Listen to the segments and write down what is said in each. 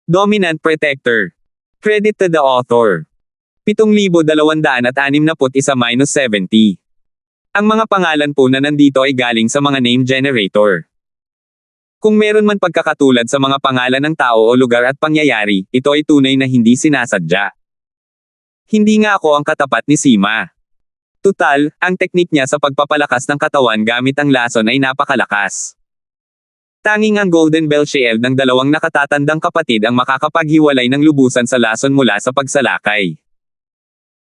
Dominant Protector. Credit to the author. 7,261-70. Ang mga pangalan po na nandito ay galing sa mga name generator. Kung meron man pagkakatulad sa mga pangalan ng tao o lugar at pangyayari, ito ay tunay na hindi sinasadya. Hindi nga ako ang katapat ni Sima. Tutal, ang teknik niya sa pagpapalakas ng katawan gamit ang lason ay napakalakas. Tanging ang Golden Bell Shield ng dalawang nakatatandang kapatid ang makakapaghiwalay ng lubusan sa lason mula sa pagsalakay.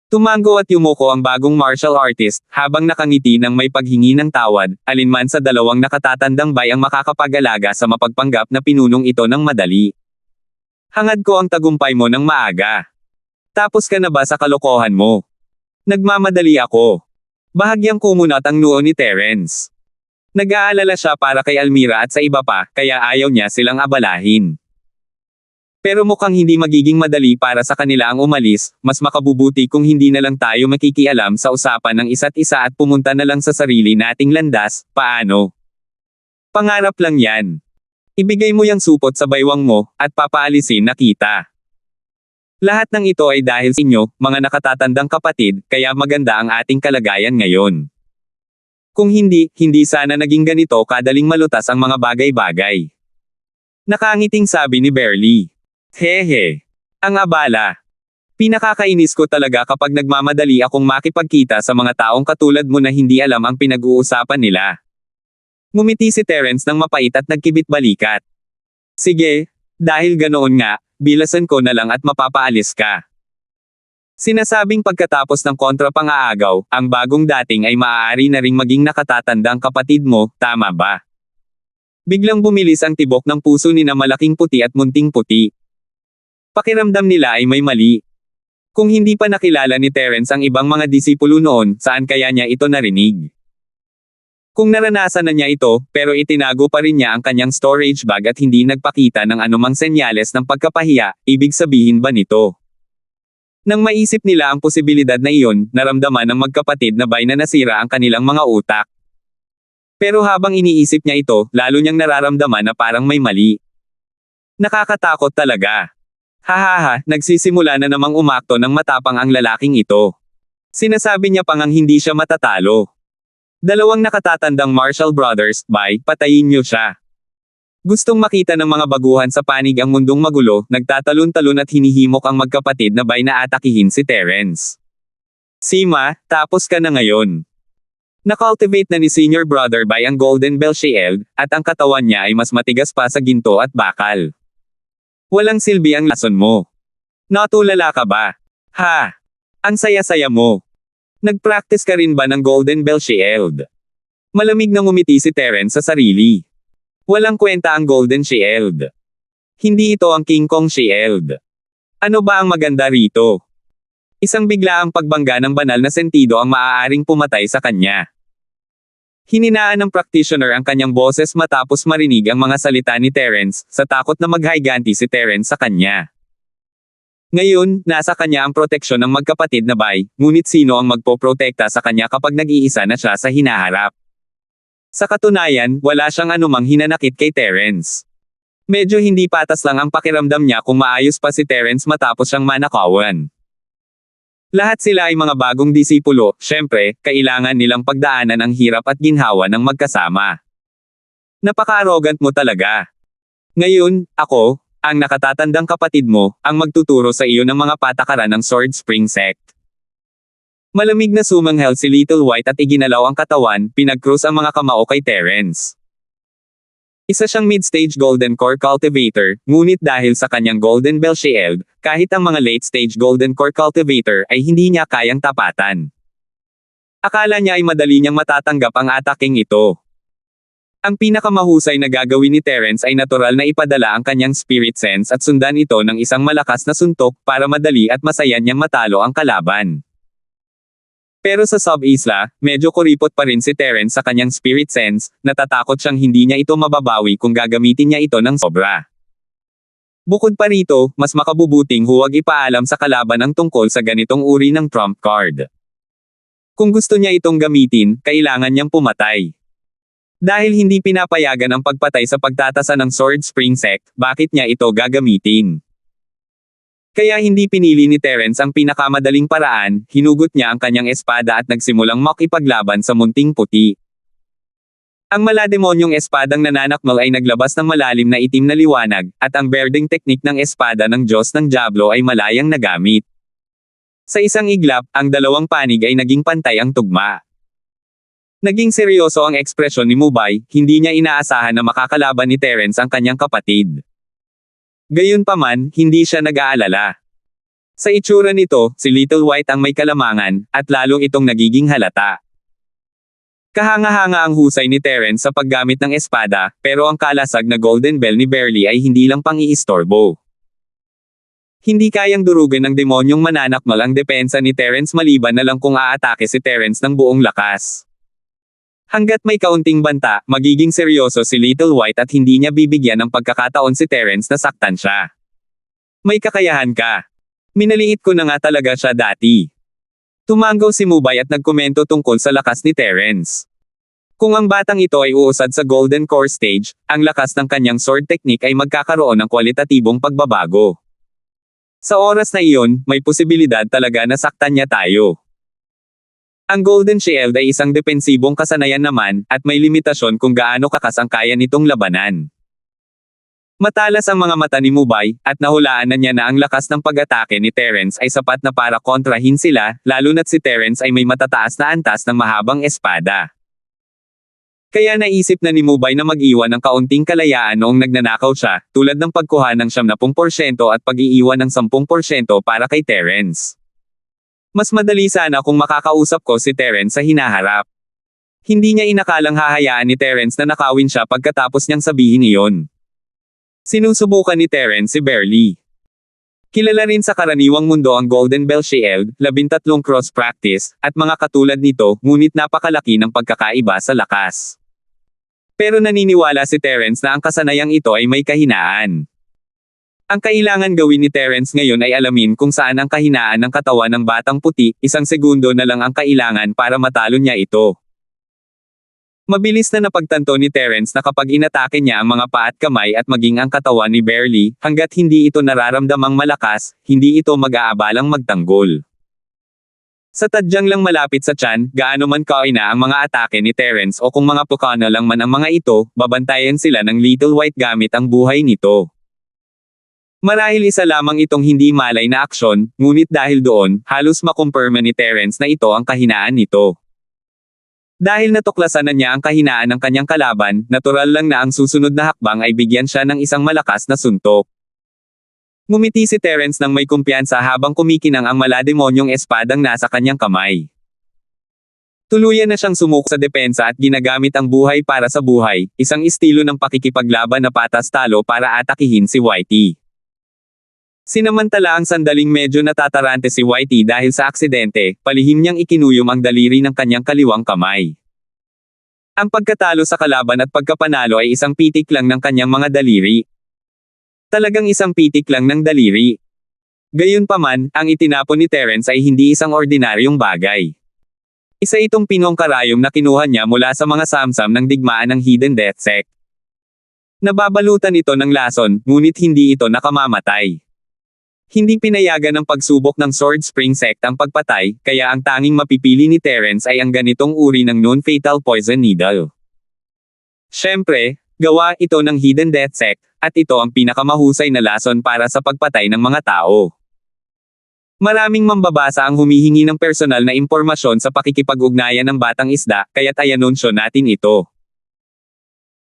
Tumango at yumuko ang bagong martial artist, habang nakangiti ng may paghingi ng tawad, alinman sa dalawang nakatatandang bay ang makakapag-alaga sa mapagpanggap na pinunong ito ng madali. Hangad ko ang tagumpay mo ng maaga. Tapos ka na ba sa kalokohan mo? Nagmamadali ako. Bahagyang kumunat ang noo ni Terence. Nag-aalala siya para kay Almira at sa iba pa, kaya ayaw niya silang abalahin. Pero mukhang hindi magiging madali para sa kanila ang umalis, mas makabubuti kung hindi na lang tayo makikialam sa usapan ng isa't isa at pumunta na lang sa sarili nating landas, paano? Pangarap lang yan. Ibigay mo yang supot sa baywang mo, at papaalisin na kita. Lahat ng ito ay dahil sa inyo, mga nakatatandang kapatid, kaya maganda ang ating kalagayan ngayon. Kung hindi, hindi sana naging ganito kadaling malutas ang mga bagay-bagay. Nakangiting sabi ni Bearly. Hehe. Ang abala. Pinakakainis ko talaga kapag nagmamadali akong makipagkita sa mga taong katulad mo na hindi alam ang pinag-uusapan nila. Ngumiti si Terence ng mapait at nagkibit-balikat. Sige, dahil ganoon nga, bilasan ko na lang at mapapaalis ka. Sinasabing pagkatapos ng kontra pang-aagaw, ang bagong dating ay maaari na ring maging nakatatandang kapatid mo, tama ba? Biglang bumilis ang tibok ng puso ni na malaking puti at munting puti. Pakiramdam nila ay may mali. Kung hindi pa nakilala ni Terence ang ibang mga disipulo noon, saan kaya niya ito narinig? Kung naranasan na niya ito, pero itinago pa rin niya ang kanyang storage bag at hindi nagpakita ng anumang senyales ng pagkapahiya, ibig sabihin ba nito? Nang maisip nila ang posibilidad na iyon, naramdaman ng magkapatid na bay na nasira ang kanilang mga utak. Pero habang iniisip niya ito, lalo niyang nararamdaman na parang may mali. Nakakatakot talaga. Hahaha, nagsisimula na namang umakto ng matapang ang lalaking ito. Sinasabi niya pang ang hindi siya matatalo. Dalawang nakatatandang Marshall Brothers, bay, patayin niyo siya. Gustong makita ng mga baguhan sa panig ang mundong magulo, nagtatalon-talon at hinihimok ang magkapatid na bay na atakihin si Terence. Sima, tapos ka na ngayon. Nakultivate na ni Senior Brother Bay ang Golden Bell Shield, at ang katawan niya ay mas matigas pa sa ginto at bakal. Walang silbi ang lason mo. Natulala ka ba? Ha? Ang saya-saya mo. Nag-practice ka rin ba ng Golden Bell Shield? Malamig na ngumiti si Terence sa sarili. Walang kwenta ang Golden Shield. Hindi ito ang King Kong Shield. Ano ba ang maganda rito? Isang biglaang pagbangga ng banal na sentido ang maaaring pumatay sa kanya. Hininaan ng practitioner ang kanyang boses matapos marinig ang mga salita ni Terence, sa takot na maghiganti si Terence sa kanya. Ngayon, nasa kanya ang proteksyon ng magkapatid na bay, ngunit sino ang magpoprotekta sa kanya kapag nag-iisa na siya sa hinaharap? Sa katunayan, wala siyang anumang hinanakit kay Terence. Medyo hindi patas lang ang pakiramdam niya kung maayos pa si Terence matapos siyang manakawan. Lahat sila ay mga bagong disipulo, syempre, kailangan nilang pagdaanan ang hirap at ginhawa ng magkasama. Napaka-arrogant mo talaga. Ngayon, ako, ang nakatatandang kapatid mo, ang magtuturo sa iyo ng mga patakaran ng Sword Spring Sect. Malamig na sumanghel si Little White at iginalaw ang katawan, pinag-cross ang mga kamao kay Terence. Isa siyang mid-stage Golden Core Cultivator, ngunit dahil sa kanyang Golden Bell Shield, kahit ang mga late-stage Golden Core Cultivator ay hindi niya kayang tapatan. Akala niya ay madali niyang matatanggap ang ataking ito. Ang pinakamahusay na gagawin ni Terence ay natural na ipadala ang kanyang spirit sense at sundan ito ng isang malakas na suntok para madali at masaya niyang matalo ang kalaban. Pero sa sub-isla, medyo kuripot pa rin si Terence sa kanyang spirit sense, natatakot siyang hindi niya ito mababawi kung gagamitin niya ito ng sobra. Bukod pa rito, mas makabubuting huwag ipaalam sa kalaban ang tungkol sa ganitong uri ng trump card. Kung gusto niya itong gamitin, kailangan niyang pumatay. Dahil hindi pinapayagan ang pagpatay sa pagtatasa ng Sword Spring Sect, bakit niya ito gagamitin? Kaya hindi pinili ni Terence ang pinakamadaling paraan, hinugot niya ang kanyang espada at nagsimulang makipaglaban sa munting puti. Ang malademonyong espadang nananakmal ay naglabas ng malalim na itim na liwanag, at ang berdeng teknik ng espada ng Diyos ng Diablo ay malayang nagamit. Sa isang iglap, ang dalawang panig ay naging pantay ang tugma. Naging seryoso ang ekspresyon ni Mubay, hindi niya inaasahan na makakalaban ni Terence ang kanyang kapatid. Gayunpaman, hindi siya nag-aalala. Sa itsura nito, si Little White ang may kalamangan, at lalong itong nagiging halata. Kahanga-hanga ang husay ni Terence sa paggamit ng espada, pero ang kalasag na Golden Bell ni Barely ay hindi lang pang-iistorbo. Hindi kayang durugan ng demonyong mananakmal ang depensa ni Terence maliban na lang kung aatake si Terence ng buong lakas. Hanggat may kaunting banta, magiging seryoso si Little White at hindi niya bibigyan ng pagkakataon si Terence na saktan siya. May kakayahan ka. Minaliit ko na nga talaga siya dati. Tumanggaw si Mubay at nagkomento tungkol sa lakas ni Terence. Kung ang batang ito ay uusad sa Golden Core Stage, ang lakas ng kanyang sword technique ay magkakaroon ng kwalitatibong pagbabago. Sa oras na iyon, may posibilidad talaga na saktan niya tayo. Ang Golden Shield ay isang depensibong kasanayan naman, at may limitasyon kung gaano kakas ang kaya nitong labanan. Matalas ang mga mata ni Mubay, at nahulaan na niya na ang lakas ng pag-atake ni Terence ay sapat na para kontrahin sila, lalo na't si Terence ay may matataas na antas ng mahabang espada. Kaya naisip na ni Mubay na mag-iwan ng kaunting kalayaan noong nagnanakaw siya, tulad ng pagkuha ng 70% at pag-iiwan ng 10% para kay Terence. Mas madali sana kung makakausap ko si Terence sa hinaharap. Hindi niya inakalang hahayaan ni Terence na nakawin siya pagkatapos niyang sabihin iyon. Sinusubukan ni Terence si Barely. Kilala rin sa karaniwang mundo ang Golden Bell Shield, 13 cross practice, at mga katulad nito, ngunit napakalaki ng pagkakaiba sa lakas. Pero naniniwala si Terence na ang kasanayang ito ay may kahinaan. Ang kailangan gawin ni Terence ngayon ay alamin kung saan ang kahinaan ng katawan ng batang puti, 1 segundo na lang ang kailangan para matalo niya ito. Mabilis na napagtanto ni Terence na kapag inatake niya ang mga paa at kamay at maging ang katawan ni Barely, hanggat hindi ito nararamdamang malakas, hindi ito mag-aabalang magtanggol. Sa tadyang lang malapit sa tiyan, gaano man kaina ang mga atake ni Terence o kung mga pukana lang man ang mga ito, babantayan sila ng Little White gamit ang buhay nito. Marahil isa lamang itong hindi malay na aksyon, ngunit dahil doon, halos makumpirma ni Terence na ito ang kahinaan nito. Dahil natuklasan na niya ang kahinaan ng kanyang kalaban, natural lang na ang susunod na hakbang ay bigyan siya ng isang malakas na suntok. Ngumiti si Terence nang may kumpiyansa habang kumikinang ang malademonyong espadang nasa kanyang kamay. Tuluyan na siyang sumuko sa depensa at ginagamit ang buhay para sa buhay, isang estilo ng pakikipaglaban na patas-talo para atakihin si Whitey. Sinamantala ang sandaling medyo natatarante si Whitey dahil sa aksidente, palihim niyang ikinuyom ang daliri ng kanyang kaliwang kamay. Ang pagkatalo sa kalaban at pagkapanalo ay isang pitik lang ng kanyang mga daliri. Talagang isang pitik lang ng daliri. Gayunpaman, ang itinapon ni Terence ay hindi isang ordinaryong bagay. Isa itong pinong karayom na kinuha niya mula sa mga samsam ng digmaan ng Hidden Death Sect. Nababalutan ito ng lason, ngunit hindi ito nakamamatay. Hindi pinayagan ng pagsubok ng Sword Spring Sect ang pagpatay, kaya ang tanging mapipili ni Terence ay ang ganitong uri ng non-fatal poison needle. Siyempre, gawa ito ng Hidden Death Sect, at ito ang pinakamahusay na lason para sa pagpatay ng mga tao. Maraming mambabasa ang humihingi ng personal na impormasyon sa pakikipag-ugnayan ng batang isda, kaya't ayanunsyo natin ito.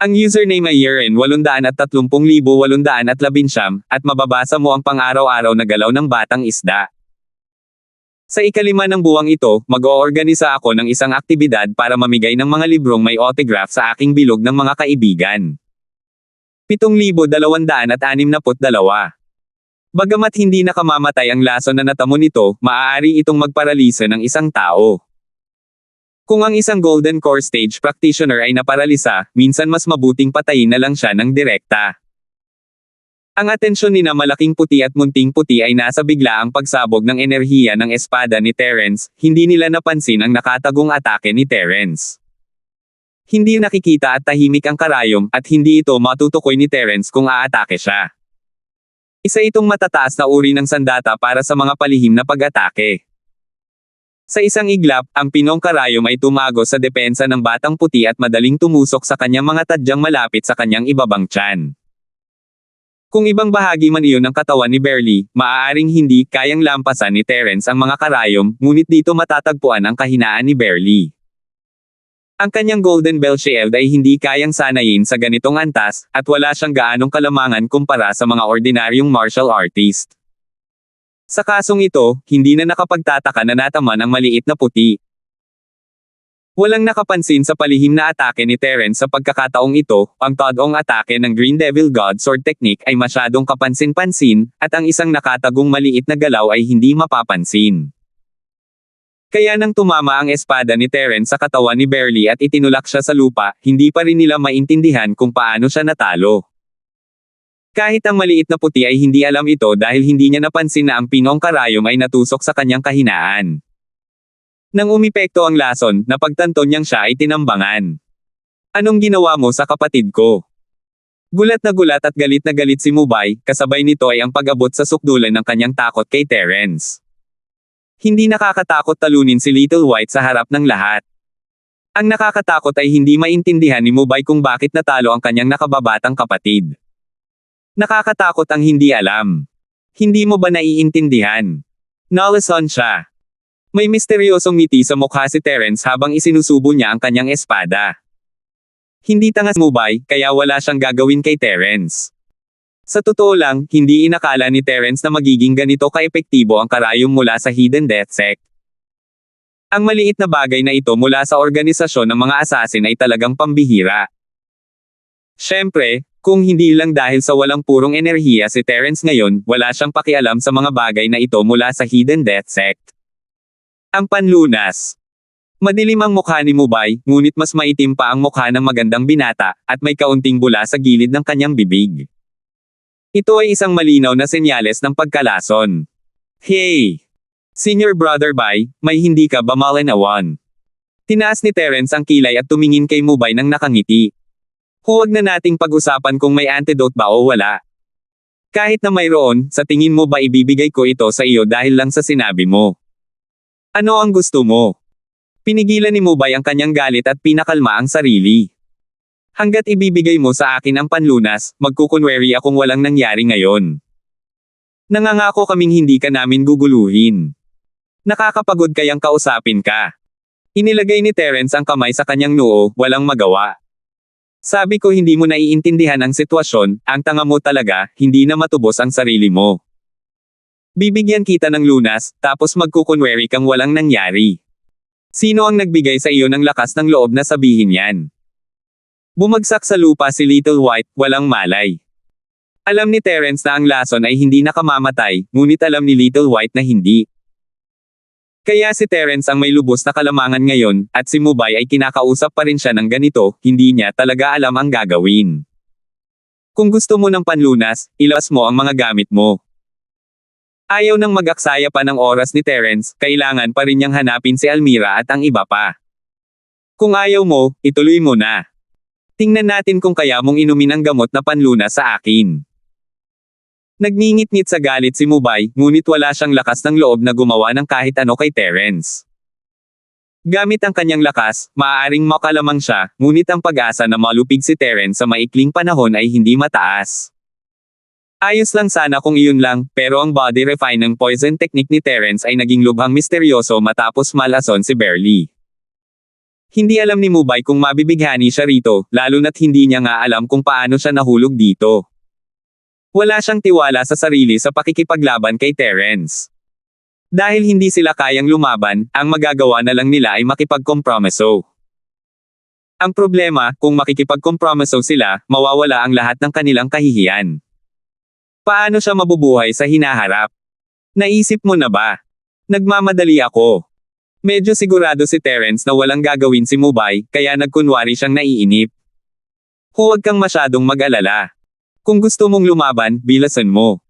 Ang username ay yerin830,819 at mababasa mo ang pang-araw-araw na galaw ng batang isda. Sa ika-5 ng buwang ito, mag-oorganisa ako ng isang aktibidad para mamigay ng mga librong may autograph sa aking bilog ng mga kaibigan. 7,262. Bagamat hindi nakamamatay ang lason na natamo nito, maaari itong magparalisa ng isang tao. Kung ang isang Golden Core Stage practitioner ay naparalisa, minsan mas mabuting patayin na lang siya ng direkta. Ang atensyon ni na malaking puti at munting puti ay nasa biglaang pagsabog ng enerhiya ng espada ni Terence, hindi nila napansin ang nakatagong atake ni Terence. Hindi nakikita at tahimik ang karayom, at hindi ito matutukoy ni Terence kung aatake siya. Isa itong matataas na uri ng sandata para sa mga palihim na pag-atake. Sa isang iglap, ang pinong karayom ay tumago sa depensa ng batang puti at madaling tumusok sa kanyang mga tadyang malapit sa kanyang ibabang tiyan. Kung ibang bahagi man iyon ng katawan ni Barely, maaaring hindi kayang lampasan ni Terence ang mga karayom, ngunit dito matatagpuan ang kahinaan ni Barely. Ang kanyang Golden Bell Shield ay hindi kayang sanayin sa ganitong antas, at wala siyang gaanong kalamangan kumpara sa mga ordinaryong martial artist. Sa kasong ito, hindi na nakapagtataka na nataman ang maliit na puti. Walang nakapansin sa palihim na atake ni Terence sa pagkakataong ito, ang todong atake ng Green Devil God Sword Technique ay masyadong kapansin-pansin, at ang isang nakatagong maliit na galaw ay hindi mapapansin. Kaya nang tumama ang espada ni Terence sa katawan ni Barely at itinulak siya sa lupa, hindi pa rin nila maintindihan kung paano siya natalo. Kahit ang maliit na puti ay hindi alam ito dahil hindi niya napansin na ang pinong karayom ay natusok sa kanyang kahinaan. Nang umipekto ang lason, napagtanto niyang siya ay tinambangan. Anong ginawa mo sa kapatid ko? Gulat at galit na galit si Mubay, kasabay nito ay ang pag-abot sa sukdulan ng kanyang takot kay Terence. Hindi nakakatakot talunin si Little White sa harap ng lahat. Ang nakakatakot ay hindi maintindihan ni Mubay kung bakit natalo ang kanyang nakababatang kapatid. Nakakatakot ang hindi alam. Hindi mo ba naiintindihan? Nalason siya. May misteryosong ngiti sa mukha si Terence habang isinusubo niya ang kanyang espada. Hindi tangas Mubay, kaya wala siyang gagawin kay Terence. Sa totoo lang, hindi inakala ni Terence na magiging ganito kaepektibo ang karayom mula sa Hidden Death Sect. Ang maliit na bagay na ito mula sa organisasyon ng mga assassin ay talagang pambihira. Siyempre, kung hindi lang dahil sa walang purong enerhiya si Terence ngayon, wala siyang pakialam sa mga bagay na ito mula sa Hidden Death Sect. Ang panlunas. Madilim ang mukha ni Mubay, ngunit mas maitim pa ang mukha ng magandang binata, at may kaunting bula sa gilid ng kanyang bibig. Ito ay isang malinaw na senyales ng pagkalason. Hey! Senior Brother Bai, may hindi ka ba malinawan? Tinaas ni Terence ang kilay at tumingin kay Mubay nang nakangiti. Huwag na nating pag-usapan kung may antidote ba o wala. Kahit na mayroon, sa tingin mo ba ibibigay ko ito sa iyo dahil lang sa sinabi mo? Ano ang gusto mo? Pinigilan ni Mubay ang kanyang galit at pinakalma ang sarili. Hanggat ibibigay mo sa akin ang panlunas, magkukunwari akong walang nangyari ngayon. Nangangako kaming hindi ka namin guguluhin. Nakakapagod kayang kausapin ka. Inilagay ni Terence ang kamay sa kanyang noo, walang magawa. Sabi ko hindi mo naiintindihan ang sitwasyon, ang tanga mo talaga, hindi na matubos ang sarili mo. Bibigyan kita ng lunas, tapos magkukunwari kang walang nangyari. Sino ang nagbigay sa iyo ng lakas ng loob na sabihin yan? Bumagsak sa lupa si Little White, walang malay. Alam ni Terence na ang lason ay hindi nakamamatay, ngunit alam ni Little White na hindi. Kaya si Terence ang may lubos na kalamangan ngayon, at si Mubay ay kinakausap pa rin siya ng ganito, hindi niya talaga alam ang gagawin. Kung gusto mo ng panlunas, ilabas mo ang mga gamit mo. Ayaw nang mag-aksaya pa ng oras ni Terence, kailangan pa rin niyang hanapin si Almira at ang iba pa. Kung ayaw mo, ituloy mo na. Tingnan natin kung kaya mong inumin ang gamot na panlunas sa akin. Nagngingit-ngit sa galit si Mubay, ngunit wala siyang lakas ng loob na gumawa ng kahit ano kay Terence. Gamit ang kanyang lakas, maaaring makalamang siya, ngunit ang pag-asa na malupig si Terence sa maikling panahon ay hindi mataas. Ayos lang sana kung iyon lang, pero ang body refine ng poison technique ni Terence ay naging lubhang misteryoso matapos malason si Barely. Hindi alam ni Mubay kung mabibighani siya rito, lalo na't hindi niya nga alam kung paano siya nahulog dito. Wala siyang tiwala sa sarili sa pakikipaglaban kay Terence. Dahil hindi sila kayang lumaban, ang magagawa na lang nila ay makipagkompromiso. Ang problema, kung makikipagkompromiso sila, mawawala ang lahat ng kanilang kahihiyan. Paano siya mabubuhay sa hinaharap? Naisip mo na ba? Nagmamadali ako. Medyo sigurado si Terence na walang gagawin si Mubay, kaya nagkunwari siyang naiinip. Huwag kang masyadong mag-alala. Kung gusto mong lumaban, bilasan mo.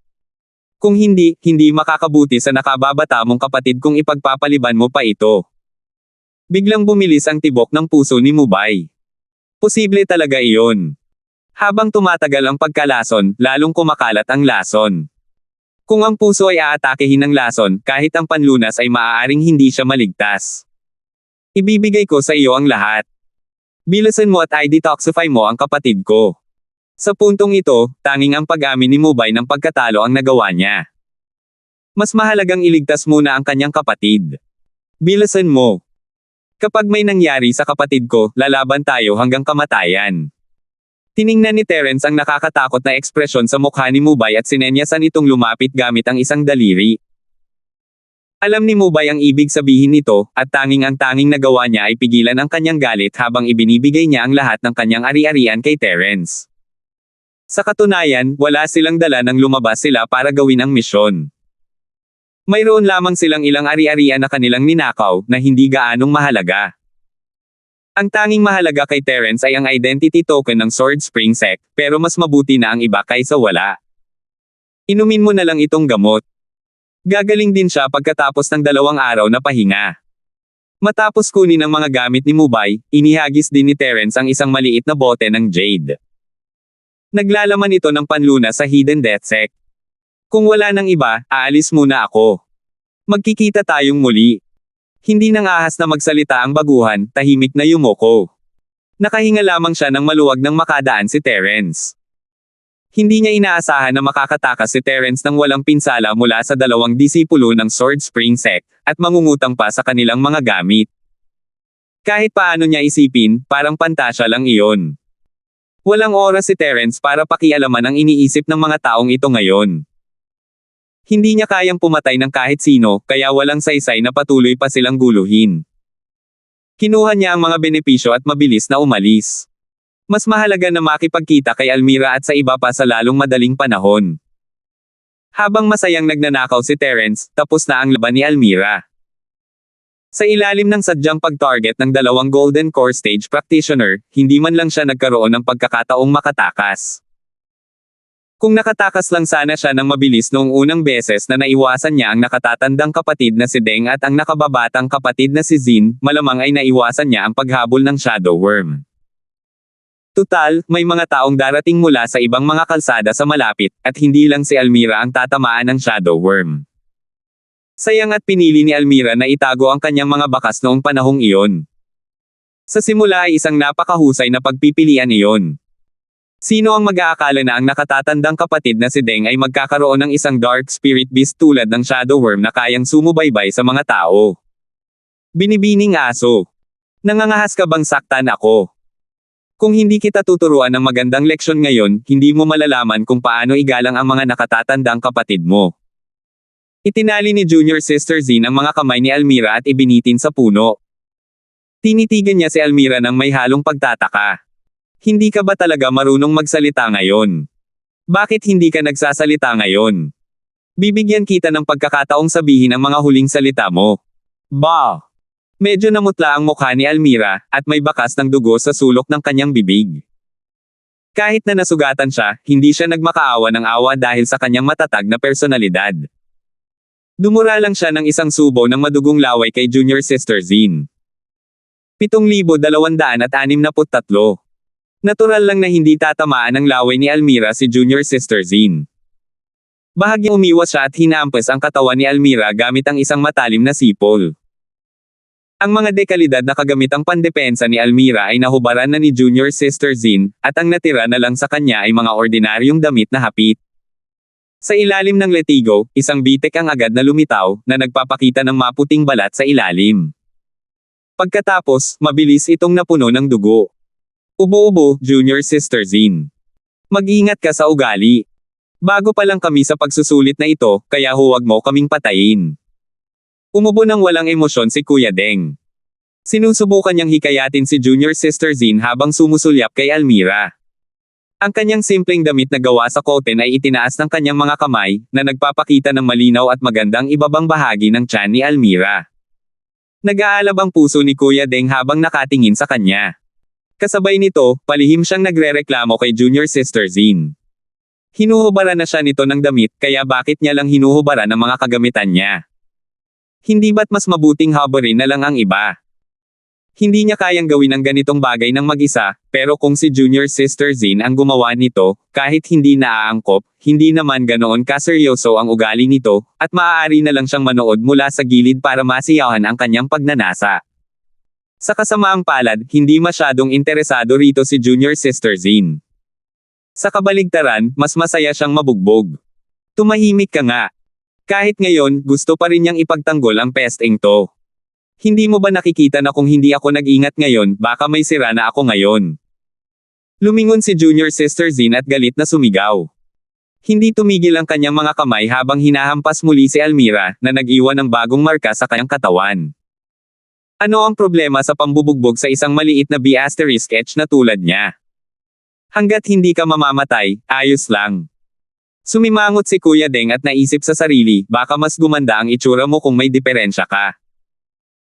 Kung hindi, hindi makakabuti sa nakababata mong kapatid kung ipagpapaliban mo pa ito. Biglang bumilis ang tibok ng puso ni Mubay. Posible talaga iyon. Habang tumatagal ang pagkalason, lalong kumakalat ang lason. Kung ang puso ay aatakehin ng lason, kahit ang panlunas ay maaaring hindi siya maligtas. Ibibigay ko sa iyo ang lahat. Bilasan mo at i-detoxify mo ang kapatid ko. Sa puntong ito, tanging ang pag-amin ni Mubay ng pagkatalo ang nagawa niya. Mas mahalagang iligtas muna ang kanyang kapatid. Bilasan mo. Kapag may nangyari sa kapatid ko, lalaban tayo hanggang kamatayan. Tiningnan ni Terence ang nakakatakot na ekspresyon sa mukha ni Mubay at sinenyasan itong lumapit gamit ang isang daliri. Alam ni Mubay ang ibig sabihin nito, at tanging nagawa niya ay pigilan ang kanyang galit habang ibinibigay niya ang lahat ng kanyang ari-arian kay Terence. Sa katunayan, wala silang dala nang lumabas sila para gawin ang misyon. Mayroon lamang silang ilang ari-arian na kanilang ninakaw, na hindi gaanong mahalaga. Ang tanging mahalaga kay Terence ay ang identity token ng Sword Spring Sect, pero mas mabuti na ang iba kaysa wala. Inumin mo na lang itong gamot. Gagaling din siya pagkatapos ng 2 araw na pahinga. Matapos kunin ang mga gamit ni Mubay, inihagis din ni Terence ang isang maliit na bote ng jade. Naglalaman ito ng panlunas sa Hidden Death Sect. Kung wala nang iba, aalis muna ako. Magkikita tayong muli. Hindi nang ahas na magsalita ang baguhan, tahimik na yumoko. Nakahinga lamang siya nang maluwag nang makadaan si Terence. Hindi niya inaasahan na makakatakas si Terence nang walang pinsala mula sa 2 disipulo ng Sword Spring Sect, at mangungutang pa sa kanilang mga gamit. Kahit paano niya isipin, parang pantasya lang iyon. Walang oras si Terence para pakialaman ang iniisip ng mga taong ito ngayon. Hindi niya kayang pumatay ng kahit sino, kaya walang saysay na patuloy pa silang guluhin. Kinuha niya ang mga benepisyo at mabilis na umalis. Mas mahalaga na makipagkita kay Almira at sa iba pa sa lalong madaling panahon. Habang masayang nagnanakaw si Terence, tapos na ang laban ni Almira. Sa ilalim ng sadyang pag-target ng 2 Golden Core Stage Practitioner, hindi man lang siya nagkaroon ng pagkakataong makatakas. Kung nakatakas lang sana siya ng mabilis noong unang beses na naiwasan niya ang nakatatandang kapatid na si Deng at ang nakababatang kapatid na si Zin, malamang ay naiwasan niya ang paghabol ng Shadow Worm. Tutal, may mga taong darating mula sa ibang mga kalsada sa malapit, at hindi lang si Almira ang tatamaan ng Shadow Worm. Sayang at pinili ni Almira na itago ang kanyang mga bakas noong panahong iyon. Sa simula ay isang napakahusay na pagpipilian iyon. Sino ang mag-aakala na ang nakatatandang kapatid na si Deng ay magkakaroon ng isang dark spirit beast tulad ng Shadow Worm na kayang sumubaybay sa mga tao? Binibining aso. Nangangahas ka bang saktan ako? Kung hindi kita tuturuan ng magandang leksyon ngayon, hindi mo malalaman kung paano igalang ang mga nakatatandang kapatid mo. Itinali ni Junior Sister Zin ang mga kamay ni Almira at ibinitin sa puno. Tinitigan niya si Almira ng may halong pagtataka. Hindi ka ba talaga marunong magsalita ngayon? Bakit hindi ka nagsasalita ngayon? Bibigyan kita ng pagkakataong sabihin ang mga huling salita mo. Bah! Medyo namutla ang mukha ni Almira, at may bakas ng dugo sa sulok ng kanyang bibig. Kahit na nasugatan siya, hindi siya nagmakaawa ng awa dahil sa kanyang matatag na personalidad. Dumura lang siya ng isang subo ng madugong laway kay Junior Sister Zin. 7,263. Natural lang na hindi tatamaan ng laway ni Almira si Junior Sister Zin. Bahagyang umiwas siya at hinampas ang katawan ni Almira gamit ang isang matalim na sipol. Ang mga dekalidad na kagamitang pandepensa ni Almira ay nahubaran na ni Junior Sister Zin, at ang natira na lang sa kanya ay mga ordinaryong damit na hapit. Sa ilalim ng letigo, isang bitek ang agad na lumitaw, na nagpapakita ng maputing balat sa ilalim. Pagkatapos, mabilis itong napuno ng dugo. Ubo-ubo, Junior Sister Zin. Mag-ingat ka sa ugali. Bago pa lang kami sa pagsusulit na ito, kaya huwag mo kaming patayin. Umubo ng walang emosyon si Kuya Deng. Sinusubukan niyang hikayatin si Junior Sister Zin habang sumusulyap kay Almira. Ang kanyang simpleng damit na gawa sa cotton ay itinaas ng kanyang mga kamay, na nagpapakita ng malinaw at magandang ibabang bahagi ng tiyan ni Almira. Nag-aalab ang puso ni Kuya Deng habang nakatingin sa kanya. Kasabay nito, palihim siyang nagrereklamo kay Junior Sister Zin. Hinuhubaran na siya nito ng damit, kaya bakit niya lang hinuhubaran ang mga kagamitan niya? Hindi ba't mas mabuting habarin na lang ang iba? Hindi niya kayang gawin ang ganitong bagay ng mag-isa, pero kung si Junior Sister Zin ang gumawa nito, kahit hindi naaangkop, hindi naman ganoon kaseryoso ang ugali nito, at maaari na lang siyang manood mula sa gilid para masiyahan ang kanyang pagnanasa. Sa kasamaang palad, hindi masyadong interesado rito si Junior Sister Zin. Sa kabaligtaran, mas masaya siyang mabugbog. Tumahimik ka nga. Kahit ngayon, gusto pa rin niyang ipagtanggol ang pesting to. Hindi mo ba nakikita na kung hindi ako nag-ingat ngayon, baka may sira na ako ngayon? Lumingon si Junior Sister Zin at galit na sumigaw. Hindi tumigil ang kanyang mga kamay habang hinahampas muli si Almira, na nag-iwan ng bagong marka sa kanyang katawan. Ano ang problema sa pambubugbog sa isang maliit na B*H na tulad niya? Hanggat hindi ka mamamatay, ayos lang. Sumimangot si Kuya Deng at naisip sa sarili, baka mas gumanda ang itsura mo kung may diferensya ka.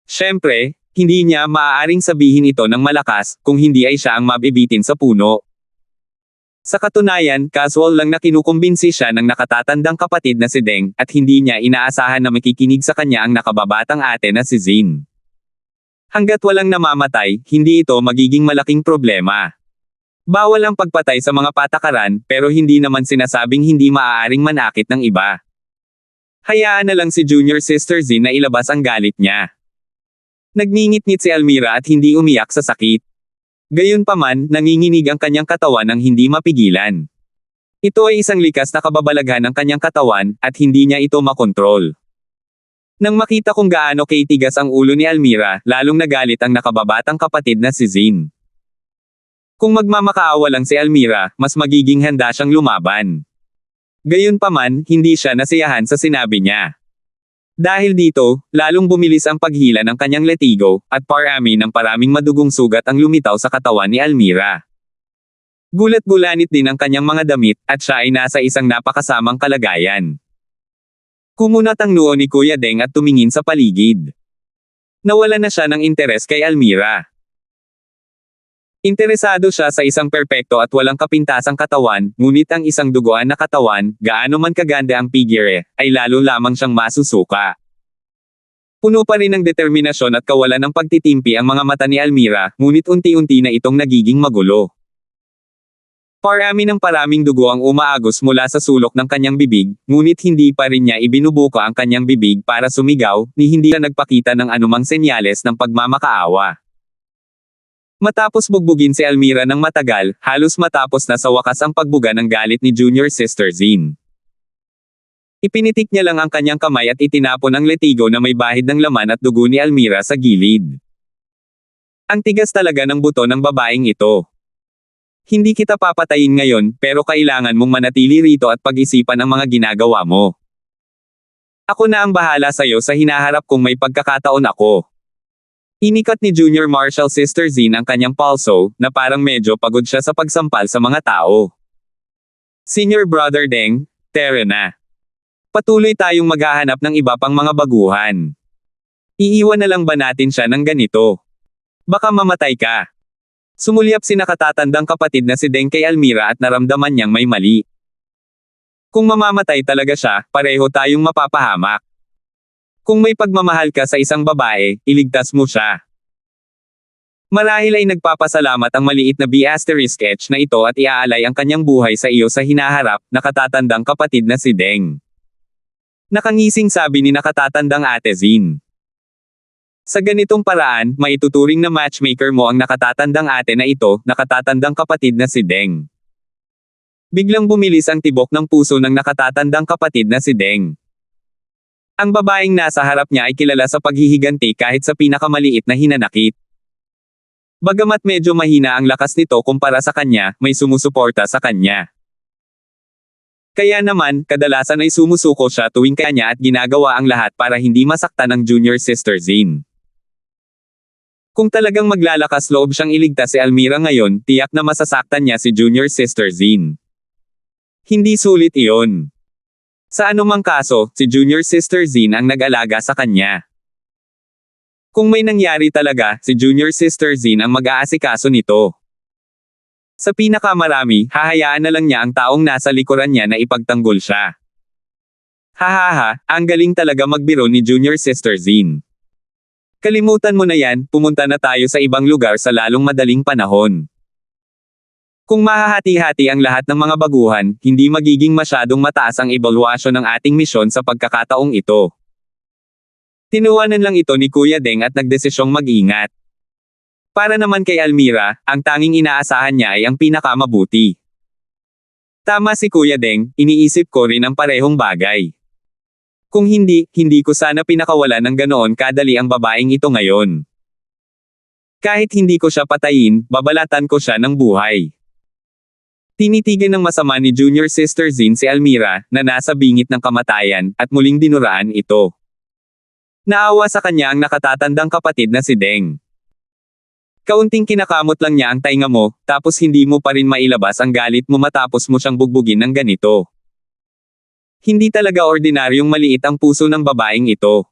Siyempre, hindi niya maaaring sabihin ito ng malakas, kung hindi ay siya ang mabibitin sa puno. Sa katunayan, casual lang na kinukumbinsi siya ng nakatatandang kapatid na si Deng, at hindi niya inaasahan na makikinig sa kanya ang nakababatang ate na si Zin. Hanggat walang namamatay, hindi ito magiging malaking problema. Bawal ang pagpatay sa mga patakaran, pero hindi naman sinasabing hindi maaaring manakit ng iba. Hayaan na lang si Junior Sister Zin na ilabas ang galit niya. Nagngingit-ngit si Almira at hindi umiyak sa sakit. Gayunpaman, nanginginig ang kanyang katawan ng hindi mapigilan. Ito ay isang likas na kababalaghan ng kanyang katawan, at hindi niya ito makontrol. Nang makita kung gaano kaitigas ang ulo ni Almira, lalong nagalit ang nakababatang kapatid na si Zin. Kung magmamakaawa lang si Almira, mas magiging handa siyang lumaban. Gayunpaman, hindi siya nasiyahan sa sinabi niya. Dahil dito, lalong bumilis ang paghila ng kanyang letigo, at parami ng paraming madugong sugat ang lumitaw sa katawan ni Almira. Gulat-gulanit din ang kanyang mga damit, at siya ay nasa isang napakasamang kalagayan. Kumunat ang noo ni Kuya Deng at tumingin sa paligid. Nawala na siya ng interes kay Almira. Interesado siya sa isang perpekto at walang kapintasang katawan, ngunit ang isang duguan na katawan, gaano man kaganda ang figure, ay lalo lamang siyang masusuka. Puno pa rin ng determinasyon at kawalan ng pagtitimpi ang mga mata ni Almira, ngunit unti-unti na itong nagiging magulo. Parami ng paraming dugo ang umaagos mula sa sulok ng kanyang bibig, ngunit hindi pa rin niya ibinubuka ang kanyang bibig para sumigaw, ni hindi siya nagpakita ng anumang senyales ng pagmamakaawa. Matapos bugbugin si Almira ng matagal, halos matapos na sa wakas ang pagbuga ng galit ni Junior Sister Zin. Ipinitik niya lang ang kanyang kamay at itinapon ang letigo na may bahid ng laman at dugo ni Almira sa gilid. Ang tigas talaga ng buto ng babaeng ito. Hindi kita papatayin ngayon, pero kailangan mong manatili rito at pag-isipan ang mga ginagawa mo. Ako na ang bahala sa'yo sa hinaharap kung may pagkakataon ako. Inikat ni Junior Marshal Sister Zin ang kanyang palso, na parang medyo pagod siya sa pagsampal sa mga tao. Senior Brother Deng, tara na. Patuloy tayong maghahanap ng iba pang mga baguhan. Iiwan na lang ba natin siya ng ganito? Baka mamatay ka. Sumulyap si nakatatandang kapatid na si Deng kay Almira at naramdaman niyang may mali. Kung mamamatay talaga siya, pareho tayong mapapahamak. Kung may pagmamahal ka sa isang babae, iligtas mo siya. Marahil ay nagpapasalamat ang maliit na B*H na ito at iaalay ang kanyang buhay sa iyo sa hinaharap, nakatatandang kapatid na si Deng. Nakangising sabi ni nakatatandang Ate Zin. Sa ganitong paraan, maituturing na matchmaker mo ang nakatatandang ate na ito, nakatatandang kapatid na si Deng. Biglang bumilis ang tibok ng puso ng nakatatandang kapatid na si Deng. Ang babaeng nasa harap niya ay kilala sa paghihiganti kahit sa pinakamaliit na hinanakit. Bagamat medyo mahina ang lakas nito kumpara sa kanya, may sumusuporta sa kanya. Kaya naman, kadalasan ay sumusuko siya tuwing kanya at ginagawa ang lahat para hindi masaktan ang Junior Sister Zin. Kung talagang maglalakas loob siyang iligtas si Almira ngayon, tiyak na masasaktan niya si Junior Sister Zin. Hindi sulit iyon. Sa anumang kaso, si Junior Sister Zin ang nag-alaga sa kanya. Kung may nangyari talaga, si Junior Sister Zin ang mag-aasikaso nito. Sa pinakamarami, hahayaan na lang niya ang taong nasa likuran niya na ipagtanggol siya. Hahaha, ang galing talaga magbiro ni Junior Sister Zin. Kalimutan mo na yan, pumunta na tayo sa ibang lugar sa lalong madaling panahon. Kung mahahati-hati ang lahat ng mga baguhan, hindi magiging masyadong mataas ang evaluasyon ng ating misyon sa pagkakataong ito. Tinuwanan lang ito ni Kuya Deng at nagdesisyong mag-ingat. Para naman kay Almira, ang tanging inaasahan niya ay ang pinakamabuti. Tama si Kuya Deng, iniisip ko rin ang parehong bagay. Kung hindi ko sana pinakawalan ng ganoon kadali ang babaeng ito ngayon. Kahit hindi ko siya patayin, babalatan ko siya ng buhay. Tinitigan ng masama ni Junior Sister Zin si Almira, na nasa bingit ng kamatayan, at muling dinuraan ito. Naawa sa kanya ang nakatatandang kapatid na si Deng. Kaunting kinakamot lang niya ang tainga mo, tapos hindi mo pa rin mailabas ang galit mo matapos mo siyang bugbugin ng ganito. Hindi talaga ordinaryong maliit ang puso ng babaeng ito.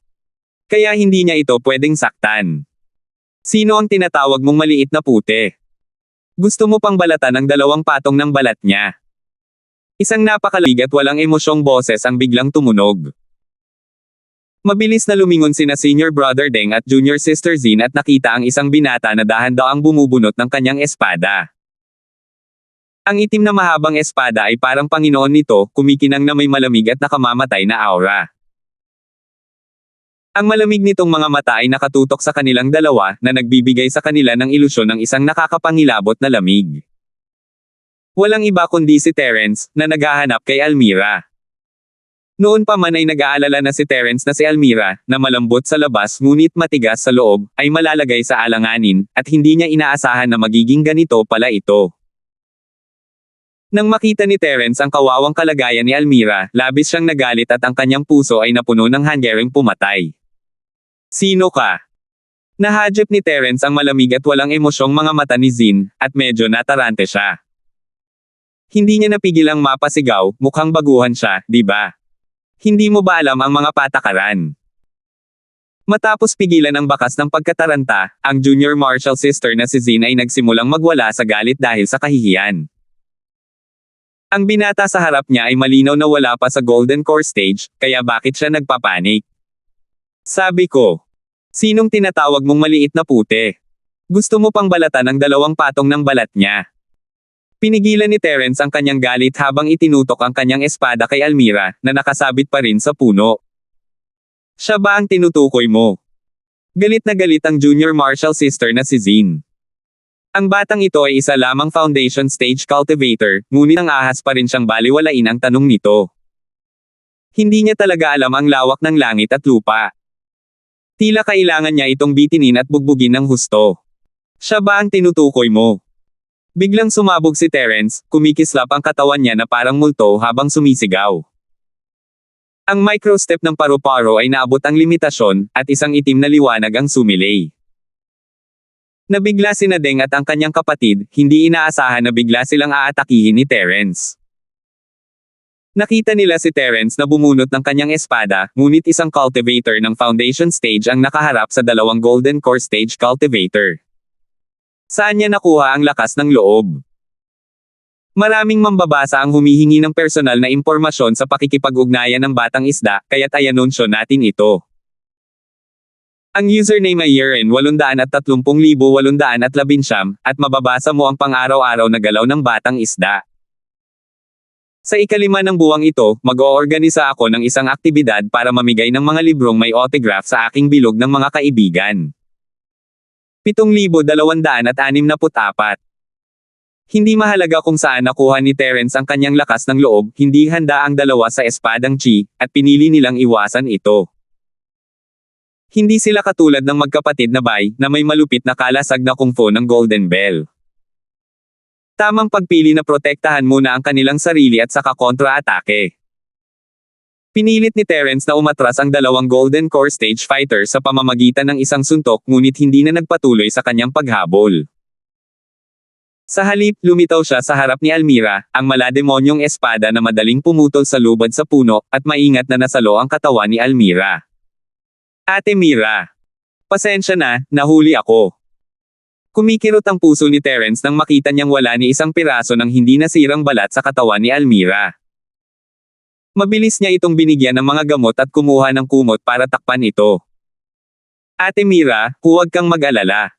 Kaya hindi niya ito pwedeng saktan. Sino ang tinatawag mong maliit na pute? Gusto mo pang balatan ang 2 patong ng balat niya. Isang napakalamig at walang emosyong boses ang biglang tumunog. Mabilis na lumingon sina Senior Brother Deng at Junior Sister Zin at nakita ang isang binata na dahan-daang bumubunot ng kanyang espada. Ang itim na mahabang espada ay parang Panginoon nito, kumikinang na may malamig at nakamamatay na aura. Ang malamig nitong mga mata ay nakatutok sa kanilang dalawa, na nagbibigay sa kanila ng ilusyon ng isang nakakapangilabot na lamig. Walang iba kundi si Terence, na naghahanap kay Almira. Noon pa man ay nag-aalala na si Terence na si Almira, na malambot sa labas ngunit matigas sa loob, ay malalagay sa alanganin, at hindi niya inaasahan na magiging ganito pala ito. Nang makita ni Terence ang kawawang kalagayan ni Almira, labis siyang nagalit at ang kanyang puso ay napuno ng hangering pumatay. Sino ka? Nahadjep ni Terence ang malamig at walang emosyong mga mata ni Zin, at medyo natarante siya. Hindi niya napigilang mapasigaw, mukhang baguhan siya, di ba? Hindi mo ba alam ang mga patakaran? Matapos pigilan ang bakas ng pagkataranta, ang junior martial sister na si Zin ay nagsimulang magwala sa galit dahil sa kahihiyan. Ang binata sa harap niya ay malinaw na wala pa sa Golden Core stage, kaya bakit siya nagpapanik? Sabi ko, sinong tinatawag mong maliit na pute? Gusto mo pang balatan ang 2 patong ng balat niya? Pinigilan ni Terence ang kanyang galit habang itinutok ang kanyang espada kay Almira, na nakasabit pa rin sa puno. Siya ba ang tinutukoy mo? Galit na galit ang junior martial sister na si Zin. Ang batang ito ay isa lamang foundation stage cultivator, ngunit ang ahas pa rin siyang baliwalain ang tanong nito. Hindi niya talaga alam ang lawak ng langit at lupa. Tila kailangan niya itong bitinin at bugbugin ng husto. Siya ba ang tinutukoy mo? Biglang sumabog si Terence, kumikislap ang katawan niya na parang multo habang sumisigaw. Ang microstep ng paru-paro ay naabot ang limitasyon, at isang itim na liwanag ang sumilay. Nabigla sina Deng at ang kanyang kapatid, hindi inaasahan na bigla silang aatakihin ni Terence. Nakita nila si Terence na bumunot ng kanyang espada, ngunit isang cultivator ng foundation stage ang nakaharap sa 2 golden core stage cultivator. Saan niya nakuha ang lakas ng loob? Maraming mambabasa ang humihingi ng personal na impormasyon sa pakikipag-ugnayan ng batang isda, kaya't ayanunsyo natin ito. Ang username ay yerin830,819, at mababasa mo ang pang-araw-araw na galaw ng batang isda. Sa ika-5 ng buwang ito, mag-oorganisa ako ng isang aktibidad para mamigay ng mga librong may autograph sa aking bilog ng mga kaibigan. 7,264. Hindi mahalaga kung saan nakuha ni Terence ang kanyang lakas ng loob, hindi handa ang 2 sa espadang chi, at pinili nilang iwasan ito. Hindi sila katulad ng magkapatid na Bai, na may malupit na kalasag na kung fu ng Golden Bell. Tamang pagpili na protektahan muna ang kanilang sarili at saka kontra-atake. Pinilit ni Terence na umatras ang 2 Golden Core Stage Fighter sa pamamagitan ng isang suntok ngunit hindi na nagpatuloy sa kanyang paghabol. Sa halip, lumitaw siya sa harap ni Almira, ang malademonyong espada na madaling pumutol sa lubad sa puno, at maingat na nasalo ang katawan ni Almira. Ate Mira. Pasensya na, nahuli ako. Kumikirot ang puso ni Terence nang makita niyang wala ni isang piraso ng hindi nasirang balat sa katawan ni Almira. Mabilis niya itong binigyan ng mga gamot at kumuha ng kumot para takpan ito. Ate Mira, huwag kang mag-alala.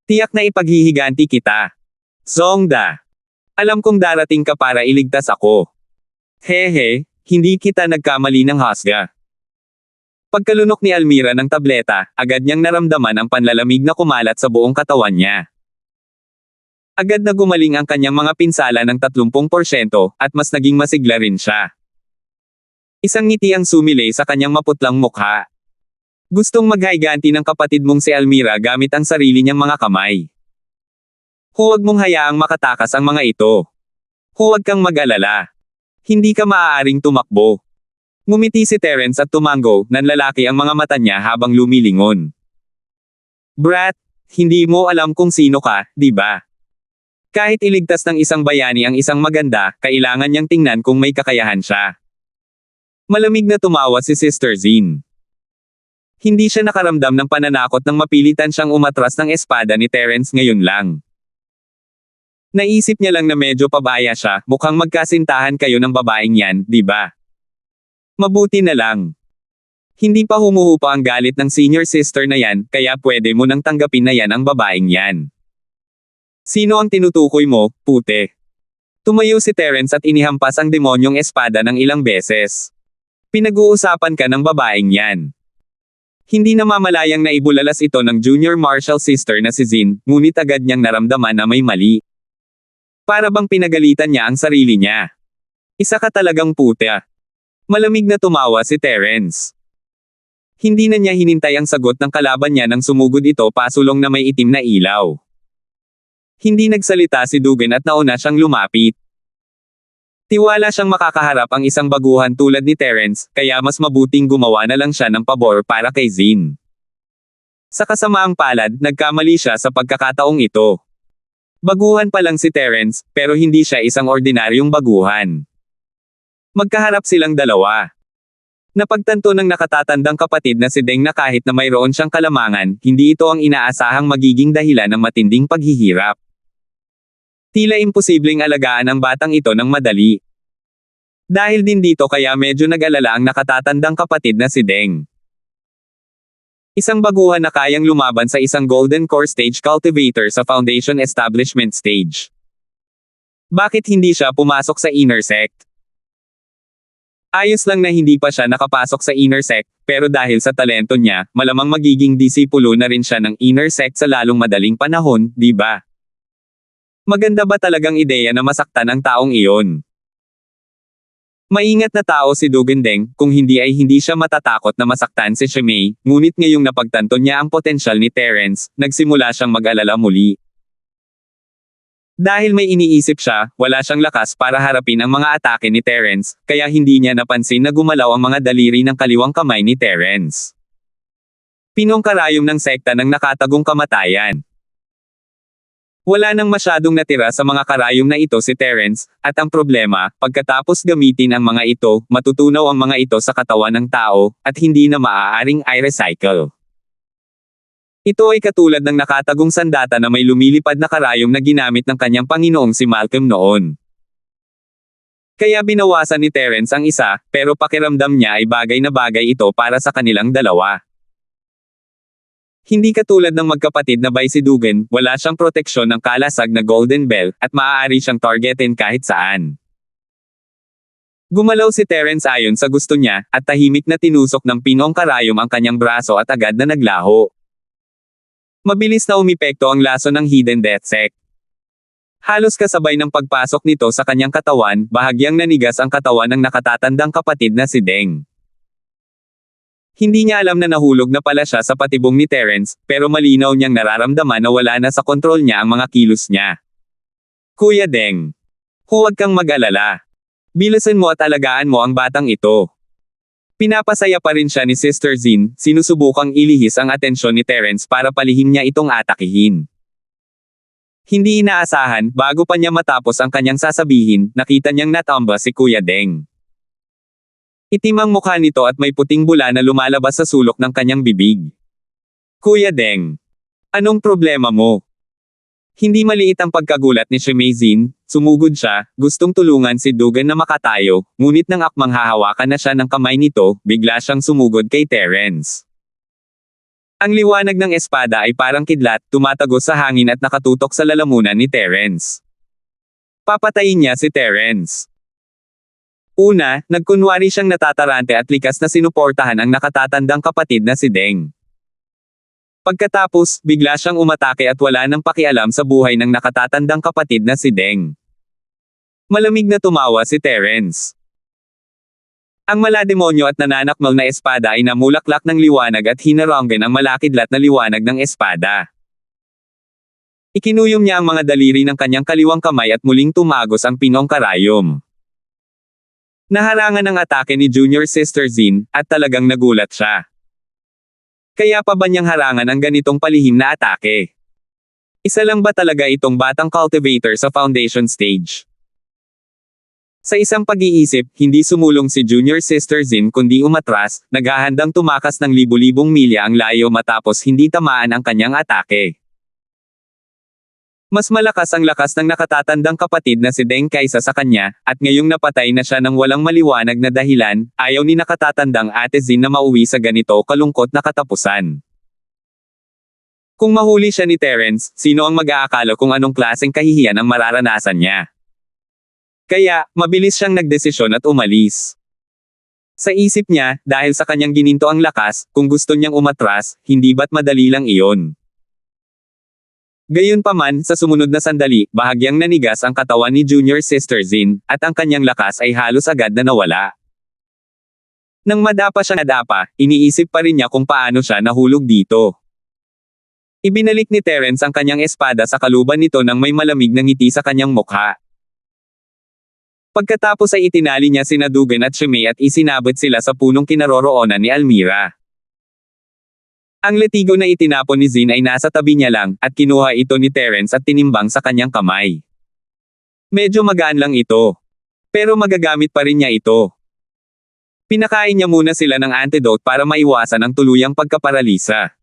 Tiyak na ipaghihiganti kita. Zongda. Alam kong darating ka para iligtas ako. Hehe, hindi kita nagkamali ng husga. Pagkalunok ni Almira ng tableta, agad niyang naramdaman ang panlalamig na kumalat sa buong katawan niya. Agad na gumaling ang kanyang mga pinsala ng 30% at mas naging masigla rin siya. Isang ngiti ang sumilay sa kanyang maputlang mukha. Gustong maghiganti ng kapatid mong si Almira gamit ang sarili niyang mga kamay. Huwag mong hayaang makatakas ang mga ito. Huwag kang mag-alala. Hindi ka maaaring tumakbo. Ngumiti si Terence at tumango, nanlalaki ang mga mata niya habang lumilingon. Brat, hindi mo alam kung sino ka, di ba? Kahit iligtas ng isang bayani ang isang maganda, kailangan niyang tingnan kung may kakayahan siya. Malamig na tumawa si Sister Zin. Hindi siya nakaramdam ng pananakot nang mapilitan siyang umatras ng espada ni Terence ngayon lang. Naisip niya lang na medyo pabaya siya, mukhang magkasintahan kayo ng babaeng yan, di ba? Mabuti na lang. Hindi pa humuhupa ang galit ng senior sister na yan, kaya pwede mo nang tanggapin na yan ang babaeng yan. Sino ang tinutukoy mo, pute? Tumayo si Terence at inihampas ang demonyong espada ng ilang beses. Pinag-uusapan ka ng babaeng yan. Hindi namamalayang naibulalas ito ng junior martial sister na si Zin, ngunit agad niyang naramdaman na may mali. Para bang pinagalitan niya ang sarili niya. Isa ka talagang puta. Malamig na tumawa si Terence. Hindi na niya hinintay ang sagot ng kalaban niya nang sumugod ito pasulong na may itim na ilaw. Hindi nagsalita si Dugan at nauna siyang lumapit. Tiwala siyang makakaharap ang isang baguhan tulad ni Terence, kaya mas mabuting gumawa na lang siya ng pabor para kay Zin. Sa kasamaang palad, nagkamali siya sa pagkakataong ito. Baguhan pa lang si Terence, pero hindi siya isang ordinaryong baguhan. Magkaharap silang dalawa. Napagtanto ng nakatatandang kapatid na si Deng na kahit na mayroon siyang kalamangan, hindi ito ang inaasahang magiging dahilan ng matinding paghihirap. Tila imposibleng alagaan ang batang ito ng madali. Dahil din dito kaya medyo nag-alala ang nakatatandang kapatid na si Deng. Isang baguhan na kayang lumaban sa isang Golden Core Stage Cultivator sa Foundation Establishment Stage. Bakit hindi siya pumasok sa Inner Sect? Ayos lang na hindi pa siya nakapasok sa Inner Sect, pero dahil sa talento niya, malamang magiging disipulo na rin siya ng Inner Sect sa lalong madaling panahon, di ba? Maganda ba talagang ideya na masaktan ang taong iyon? Maingat na tao si Dugan Deng, kung hindi ay hindi siya matatakot na masaktan si Shimei, ngunit ngayong napagtanto niya ang potensyal ni Terence, nagsimula siyang mag-alala muli. Dahil may iniisip siya, wala siyang lakas para harapin ang mga atake ni Terence, kaya hindi niya napansin na gumalaw ang mga daliri ng kaliwang kamay ni Terence. Pinong karayom ng sekta ng nakatagong kamatayan. Wala nang masyadong natira sa mga karayom na ito si Terence, at ang problema, pagkatapos gamitin ang mga ito, matutunaw ang mga ito sa katawan ng tao, at hindi na maaaring i-recycle. Ito ay katulad ng nakatagong sandata na may lumilipad na karayom na ginamit ng kanyang Panginoong si Malcolm noon. Kaya binawasan ni Terence ang isa, pero pakiramdam niya ay bagay na bagay ito para sa kanilang dalawa. Hindi katulad ng magkapatid na by si Dugan, wala siyang proteksyon ng kalasag na Golden Bell, at maaari siyang targetin kahit saan. Gumalaw si Terence ayon sa gusto niya, at tahimik na tinusok ng pinong karayom ang kanyang braso at agad na naglaho. Mabilis na umepekto ang laso ng Hidden Death Sect. Halos kasabay ng pagpasok nito sa kanyang katawan, bahagyang nanigas ang katawan ng nakatatandang kapatid na si Deng. Hindi niya alam na nahulog na pala siya sa patibong ni Terence, pero malinaw niyang nararamdaman na wala na sa kontrol niya ang mga kilos niya. Kuya Deng, huwag kang mag-alala. Bilasan mo at alagaan mo ang batang ito. Pinapasaya pa rin siya ni Sister Zin, sinusubukang ilihis ang atensyon ni Terence para palihim niya itong atakihin. Hindi inaasahan, bago pa niya matapos ang kanyang sasabihin, nakita niyang natamba si Kuya Deng. Itim ang mukha nito at may puting bula na lumalabas sa sulok ng kanyang bibig. Kuya Deng, anong problema mo? Hindi maliit ang pagkagulat ni Shimei Zin, sumugod siya, gustong tulungan si Dugan na makatayo, ngunit nang akmang hahawakan na siya ng kamay nito, bigla siyang sumugod kay Terence. Ang liwanag ng espada ay parang kidlat, tumatagos sa hangin at nakatutok sa lalamunan ni Terence. Papatayin niya si Terence. Una, nagkunwari siyang natatarante at likas na sinuportahan ang nakatatandang kapatid na si Deng. Pagkatapos, bigla siyang umatake at wala nang pakialam sa buhay ng nakatatandang kapatid na si Deng. Malamig na tumawa si Terence. Ang malademonyo at nananakmal na espada ay namulaklak ng liwanag at hinaranggan ang malakidlat na liwanag ng espada. Ikinuyom niya ang mga daliri ng kanyang kaliwang kamay at muling tumagos ang pinong karayom. Naharangan ang atake ni Junior Sister Zin, at talagang nagulat siya. Kaya pa ba niyang harangan ang ganitong palihim na atake? Isa lang ba talaga itong batang cultivator sa foundation stage? Sa isang pag-iisip, hindi sumulong si Junior Sister Zin kundi umatras, naghahandang tumakas ng libu-libong milya ang layo matapos hindi tamaan ang kanyang atake. Mas malakas ang lakas ng nakatatandang kapatid na si Deng kaysa sa kanya, at ngayong napatay na siya ng walang maliwanag na dahilan, ayaw ni nakatatandang Ate Zin na mauwi sa ganito kalungkot na katapusan. Kung mahuli siya ni Terence, sino ang mag-aakala kung anong klaseng kahihiyan ang mararanasan niya? Kaya, mabilis siyang nagdesisyon at umalis. Sa isip niya, dahil sa kanyang gininto ang lakas, kung gusto niyang umatras, hindi ba't madali lang iyon? Gayunpaman, sa sumunod na sandali, bahagyang nanigas ang katawan ni Junior Sister Zin, at ang kanyang lakas ay halos agad na nawala. Nang madapa siya nadapa, iniisip pa rin niya kung paano siya nahulog dito. Ibinalik ni Terence ang kanyang espada sa kaluban nito nang may malamig na ngiti sa kanyang mukha. Pagkatapos ay itinali niya sina Dugan at Shimei at isinabot sila sa punong kinaroroonan ni Almira. Ang letigo na itinapon ni Zin ay nasa tabi niya lang, at kinuha ito ni Terence at tinimbang sa kanyang kamay. Medyo magaan lang ito. Pero magagamit pa rin niya ito. Pinakain niya muna sila ng antidote para maiwasan ang tuluyang pagkaparalisa.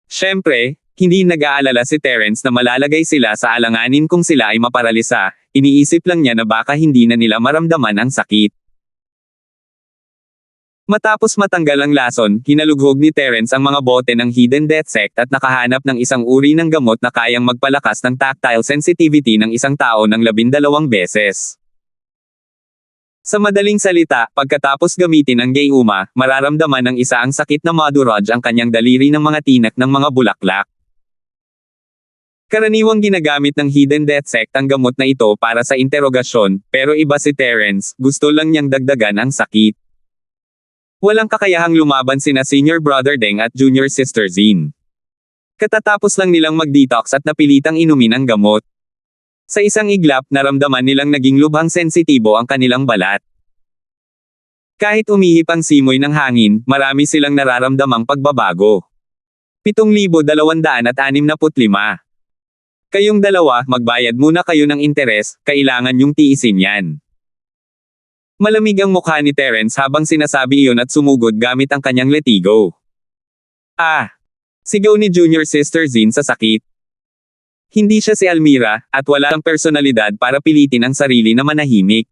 Siyempre, hindi nag-aalala si Terence na malalagay sila sa alanganin kung sila ay maparalisa, iniisip lang niya na baka hindi na nila maramdaman ang sakit. Matapos matanggal ang lason, hinalughog ni Terence ang mga bote ng Hidden Death Sect at nakahanap ng isang uri ng gamot na kayang magpalakas ng tactile sensitivity ng isang tao ng 12 beses. Sa madaling salita, pagkatapos gamitin ang Gayuma, mararamdaman ng isa ang sakit na maduraj ang kanyang daliri ng mga tinak ng mga bulaklak. Karaniwang ginagamit ng Hidden Death Sect ang gamot na ito para sa interogasyon, pero iba si Terence, gusto lang niyang dagdagan ang sakit. Walang kakayahang lumaban sina Senior Brother Deng at Junior Sister Zin. Katatapos lang nilang mag-detox at napilitang inumin ang gamot. Sa isang iglap, naramdaman nilang naging lubhang sensitibo ang kanilang balat. Kahit umihip ang simoy ng hangin, marami silang nararamdamang pagbabago. 7,265. Kayong dalawa, magbayad muna kayo ng interes, kailangan yung tiisin yan. Malamig ang mukha ni Terence habang sinasabi iyon at sumugod gamit ang kanyang letigo. Ah! Sigaw ni Junior Sister Zin sa sakit. Hindi siya si Almira, at wala ang personalidad para pilitin ang sarili na manahimik.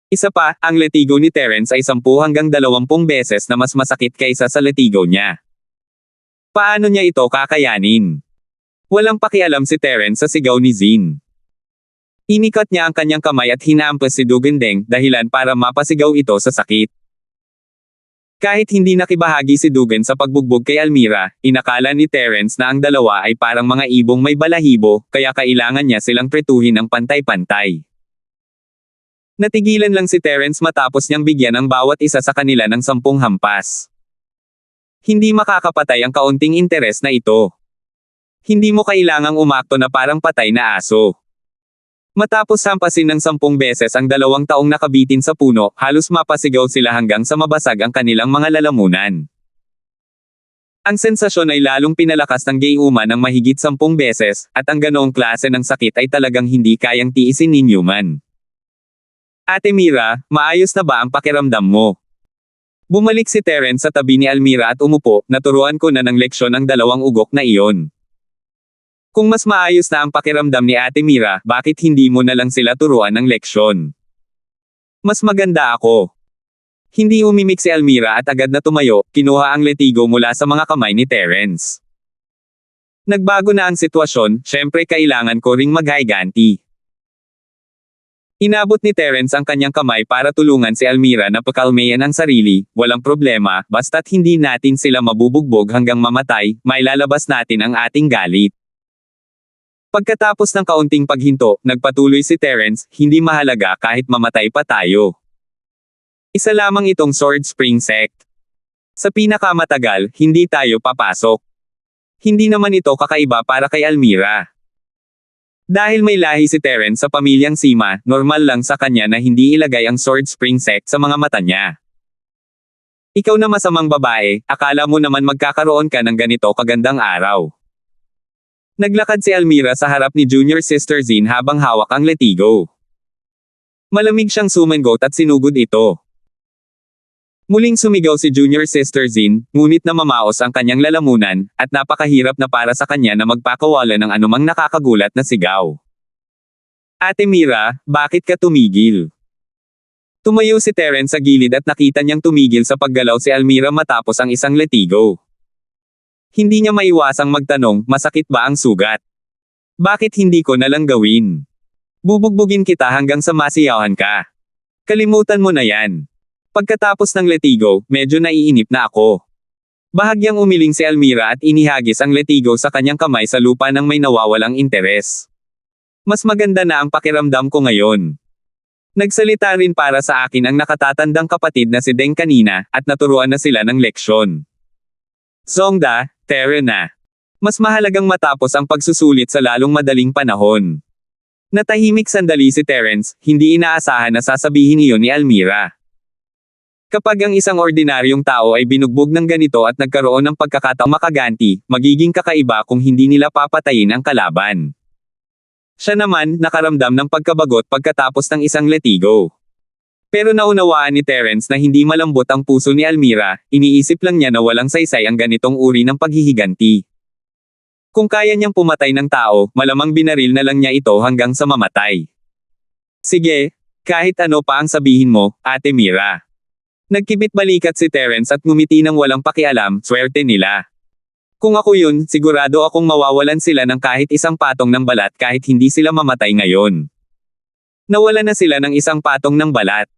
Isa pa, ang letigo ni Terence ay 10 hanggang 20 beses na mas masakit kaysa sa letigo niya. Paano niya ito kakayanin? Walang pakialam si Terence sa sigaw ni Zin. Inikat niya ang kanyang kamay at hinaampas si Dugan Deng, dahilan para mapasigaw ito sa sakit. Kahit hindi nakibahagi si Dugan sa pagbugbog kay Almira, inakala ni Terence na ang dalawa ay parang mga ibong may balahibo, kaya kailangan niya silang tretuhin ng pantay-pantay. Natigilan lang si Terence matapos niyang bigyan ang bawat isa sa kanila ng 10 hampas. Hindi makakapatay ang kaunting interes na ito. Hindi mo kailangang umakto na parang patay na aso. Matapos hampasin ng 10 beses ang 2 taong nakabitin sa puno, halos mapasigaw sila hanggang sa mabasag ang kanilang mga lalamunan. Ang sensasyon ay lalong pinalakas ng Gayuma ng mahigit 10 beses, at ang ganoong klase ng sakit ay talagang hindi kayang tiisin ni Newman. Ate Mira, maayos na ba ang pakiramdam mo? Bumalik si Terence sa tabi ni Almira at umupo, naturuan ko na ng leksyon ang 2 ugok na iyon. Kung mas maayos na ang pakiramdam ni Ate Mira, bakit hindi mo na lang sila turuan ng leksyon? Mas maganda ako. Hindi umimik si Almira at agad na tumayo, kinuha ang letigo mula sa mga kamay ni Terence. Nagbago na ang sitwasyon, syempre kailangan ko ring maghiganti. Inabot ni Terence ang kanyang kamay para tulungan si Almira na pakalmayan ang sarili, walang problema, basta't hindi natin sila mabubugbog hanggang mamatay, mailalabas natin ang ating galit. Pagkatapos ng kaunting paghinto, nagpatuloy si Terence, hindi mahalaga kahit mamatay pa tayo. Isa lamang itong Sword Spring Sect. Sa pinakamatagal, hindi tayo papasok. Hindi naman ito kakaiba para kay Almira. Dahil may lahi si Terence sa pamilyang Sima, normal lang sa kanya na hindi ilagay ang Sword Spring Sect sa mga mata niya. Ikaw na masamang babae, akala mo naman magkakaroon ka ng ganito kagandang araw. Naglakad si Almira sa harap ni Junior Sister Zin habang hawak ang letigo. Malamig siyang sumangot at sinugod ito. Muling sumigaw si Junior Sister Zin, ngunit namamaos ang kanyang lalamunan, at napakahirap na para sa kanya na magpakawala ng anumang nakakagulat na sigaw. Ate Mira, bakit ka tumigil? Tumayo si Terence sa gilid at nakita niyang tumigil sa paggalaw si Almira matapos ang isang letigo. Hindi niya maiwasang magtanong, masakit ba ang sugat? Bakit hindi ko nalang gawin? Bubugbugin kita hanggang sa masiyahan ka. Kalimutan mo na yan. Pagkatapos ng letigo, medyo naiinip na ako. Bahagyang umiling si Almira at inihagis ang letigo sa kanyang kamay sa lupa nang may nawawalang interes. Mas maganda na ang pakiramdam ko ngayon. Nagsalita rin para sa akin ang nakatatandang kapatid na si Deng kanina, at naturuan na sila ng leksyon. Zongda, tere na. Mas mahalagang matapos ang pagsusulit sa lalong madaling panahon. Natahimik sandali si Terence, hindi inaasahan na sasabihin iyon ni Almira. Kapag ang isang ordinaryong tao ay binugbog ng ganito at nagkaroon ng pagkakataong makaganti, magiging kakaiba kung hindi nila papatayin ang kalaban. Siya naman, nakaramdam ng pagkabagot pagkatapos ng isang letigo. Pero naunawaan ni Terence na hindi malambot ang puso ni Almira, iniisip lang niya na walang saysay ang ganitong uri ng paghihiganti. Kung kaya niyang pumatay ng tao, malamang binaril na lang niya ito hanggang sa mamatay. Sige, kahit ano pa ang sabihin mo, Ate Mira. Nagkibit balikat si Terence at ngumiti ng walang pakialam, swerte nila. Kung ako yun, sigurado akong mawawalan sila ng kahit isang patong ng balat kahit hindi sila mamatay ngayon. Nawala na sila ng isang patong ng balat.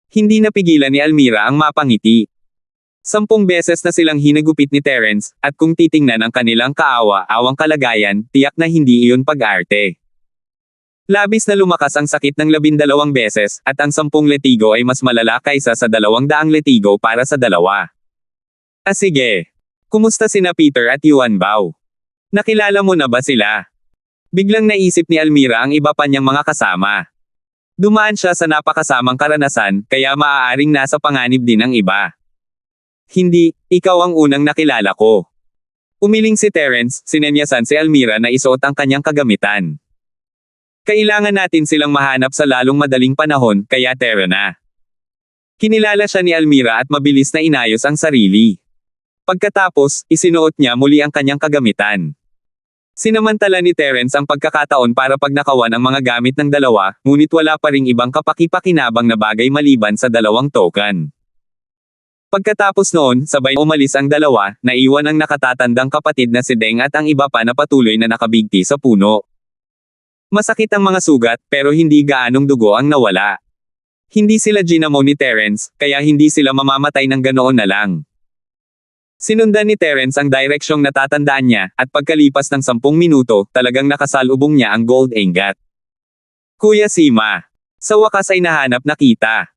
Hindi napigilan ni Almira ang mapangiti. 10 beses na silang hinagupit ni Terence, at kung titingnan ang kanilang kaawa-awang kalagayan, tiyak na hindi iyon pag-arte. Labis na lumakas ang sakit ng 12 beses, at ang 10 letigo ay mas malala kaysa sa 200 letigo para sa dalawa. Sige. Kumusta sina Peter at Yuan Bao? Nakilala mo na ba sila? Biglang naisip ni Almira ang iba pa niyang mga kasama. Dumaan siya sa napakasamang karanasan, kaya maaaring nasa panganib din ang iba. Hindi, ikaw ang unang nakilala ko. Umiling si Terence, sinenyasan si Almira na isuot ang kanyang kagamitan. Kailangan natin silang mahanap sa lalong madaling panahon, kaya tara na. Kinilala siya ni Almira at mabilis na inayos ang sarili. Pagkatapos, isinuot niya muli ang kanyang kagamitan. Sinamantala ni Terence ang pagkakataon para pagnakawan ang mga gamit ng dalawa, ngunit wala pa ring ibang kapaki-pakinabang na bagay maliban sa 2 token. Pagkatapos noon, sabay umalis ang dalawa, naiwan ang nakatatandang kapatid na si Deng at ang iba pa na patuloy na nakabigti sa puno. Masakit ang mga sugat, pero hindi gaanong dugo ang nawala. Hindi sila ginamo ni Terence, kaya hindi sila mamamatay ng ganoon na lang. Sinundan ni Terence ang direksyong natatandaan niya, at pagkalipas ng 10 minuto, talagang nakasalubong niya ang gold ingot. Kuya Sima. Sa wakas ay nahanap na kita.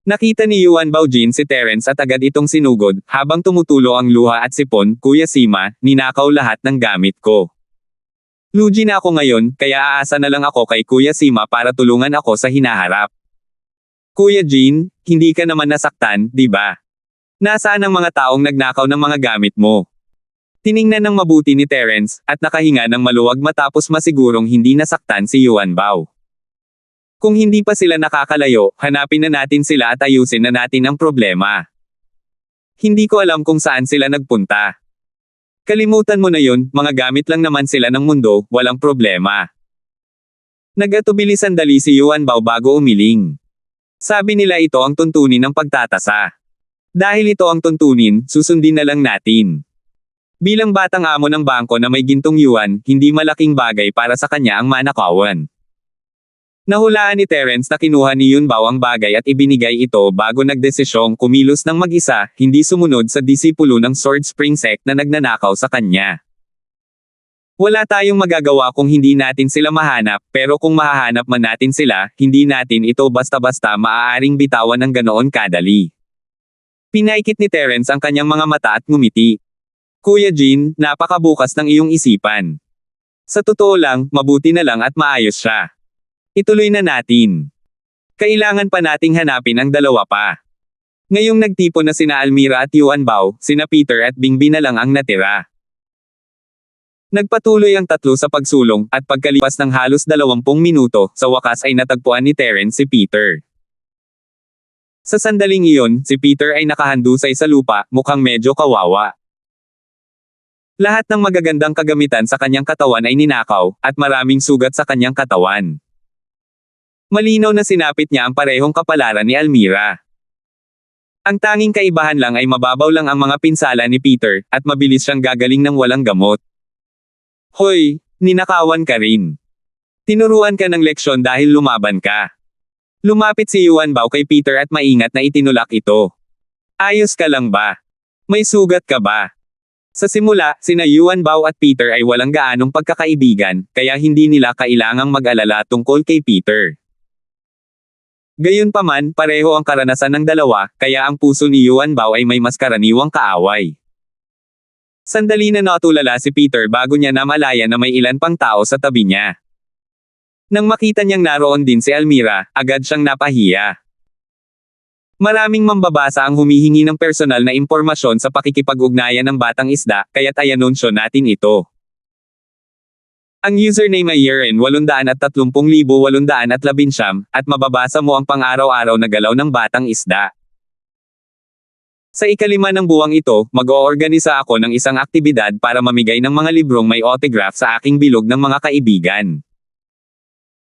Nakita ni Yuan Baojin si Terence at agad itong sinugod, habang tumutulo ang luha at sipon, Kuya Sima, ninakaw lahat ng gamit ko. Lugi na ako ngayon, kaya aasa na lang ako kay Kuya Sima para tulungan ako sa hinaharap. Kuya Jin, hindi ka naman nasaktan, di ba? Nasaan ang mga taong nagnakaw ng mga gamit mo? Tiningnan ng mabuti ni Terence, at nakahinga ng maluwag matapos masigurong hindi nasaktan si Yuan Bao. Kung hindi pa sila nakakalayo, hanapin na natin sila at ayusin na natin ang problema. Hindi ko alam kung saan sila nagpunta. Kalimutan mo na yun, mga gamit lang naman sila ng mundo, walang problema. Nagatubili sandali si Yuan Bao bago umiling. Sabi nila ito ang tuntunin ng pagtatasa. Dahil ito ang tuntunin, susundin na lang natin. Bilang batang amo ng bangko na may gintong yuan, hindi malaking bagay para sa kanya ang manakawan. Nahulaan ni Terence na kinuha ni Yunbao ang bagay at ibinigay ito bago nagdesisyong kumilos ng mag-isa, hindi sumunod sa disipulo ng Sword Spring Sect na nagnanakaw sa kanya. Wala tayong magagawa kung hindi natin sila mahanap, pero kung mahahanap man natin sila, hindi natin ito basta-basta maaaring bitawan ng ganoon kadali. Pinaikit ni Terence ang kanyang mga mata at ngumiti. Kuya Jin, napakabukas ng iyong isipan. Sa totoo lang, mabuti na lang at maayos siya. Ituloy na natin. Kailangan pa nating hanapin ang dalawa pa. Ngayong nagtipon na sina Almira at Yuanbao, sina Peter at Bingbi na lang ang natira. Nagpatuloy ang tatlo sa pagsulong, at pagkalipas ng halos 20 minuto, sa wakas ay natagpuan ni Terence si Peter. Sa sandaling iyon, si Peter ay nakahandusay sa lupa, mukhang medyo kawawa. Lahat ng magagandang kagamitan sa kanyang katawan ay ninakaw, at maraming sugat sa kanyang katawan. Malinaw na sinapit niya ang parehong kapalaran ni Almira. Ang tanging kaibahan lang ay mababaw lang ang mga pinsala ni Peter, at mabilis siyang gagaling ng walang gamot. Hoy, ninakawan ka rin. Tinuruan ka ng leksyon dahil lumaban ka. Lumapit si Yuanbao kay Peter at maingat na itinulak ito. Ayos ka lang ba? May sugat ka ba? Sa simula, sina Yuanbao at Peter ay walang gaanong pagkakaibigan, kaya hindi nila kailangang mag-alala tungkol kay Peter. Gayunpaman, pareho ang karanasan ng dalawa, kaya ang puso ni Yuanbao ay may mas karaniwang kaaway. Sandali na natulala si Peter bago niya namalayan na may ilan pang tao sa tabi niya. Nang makita niyang naroon din si Almira, agad siyang napahiya. Maraming mambabasa ang humihingi ng personal na impormasyon sa pakikipag-ugnayan ng batang isda, kaya't ayanunsyo natin ito. Ang username ay yerin830,819 at mababasa mo ang pang-araw-araw na galaw ng batang isda. Sa ikalima ng buwang ito, mag-oorganisa ako ng isang aktibidad para mamigay ng mga librong may autograph sa aking bilog ng mga kaibigan.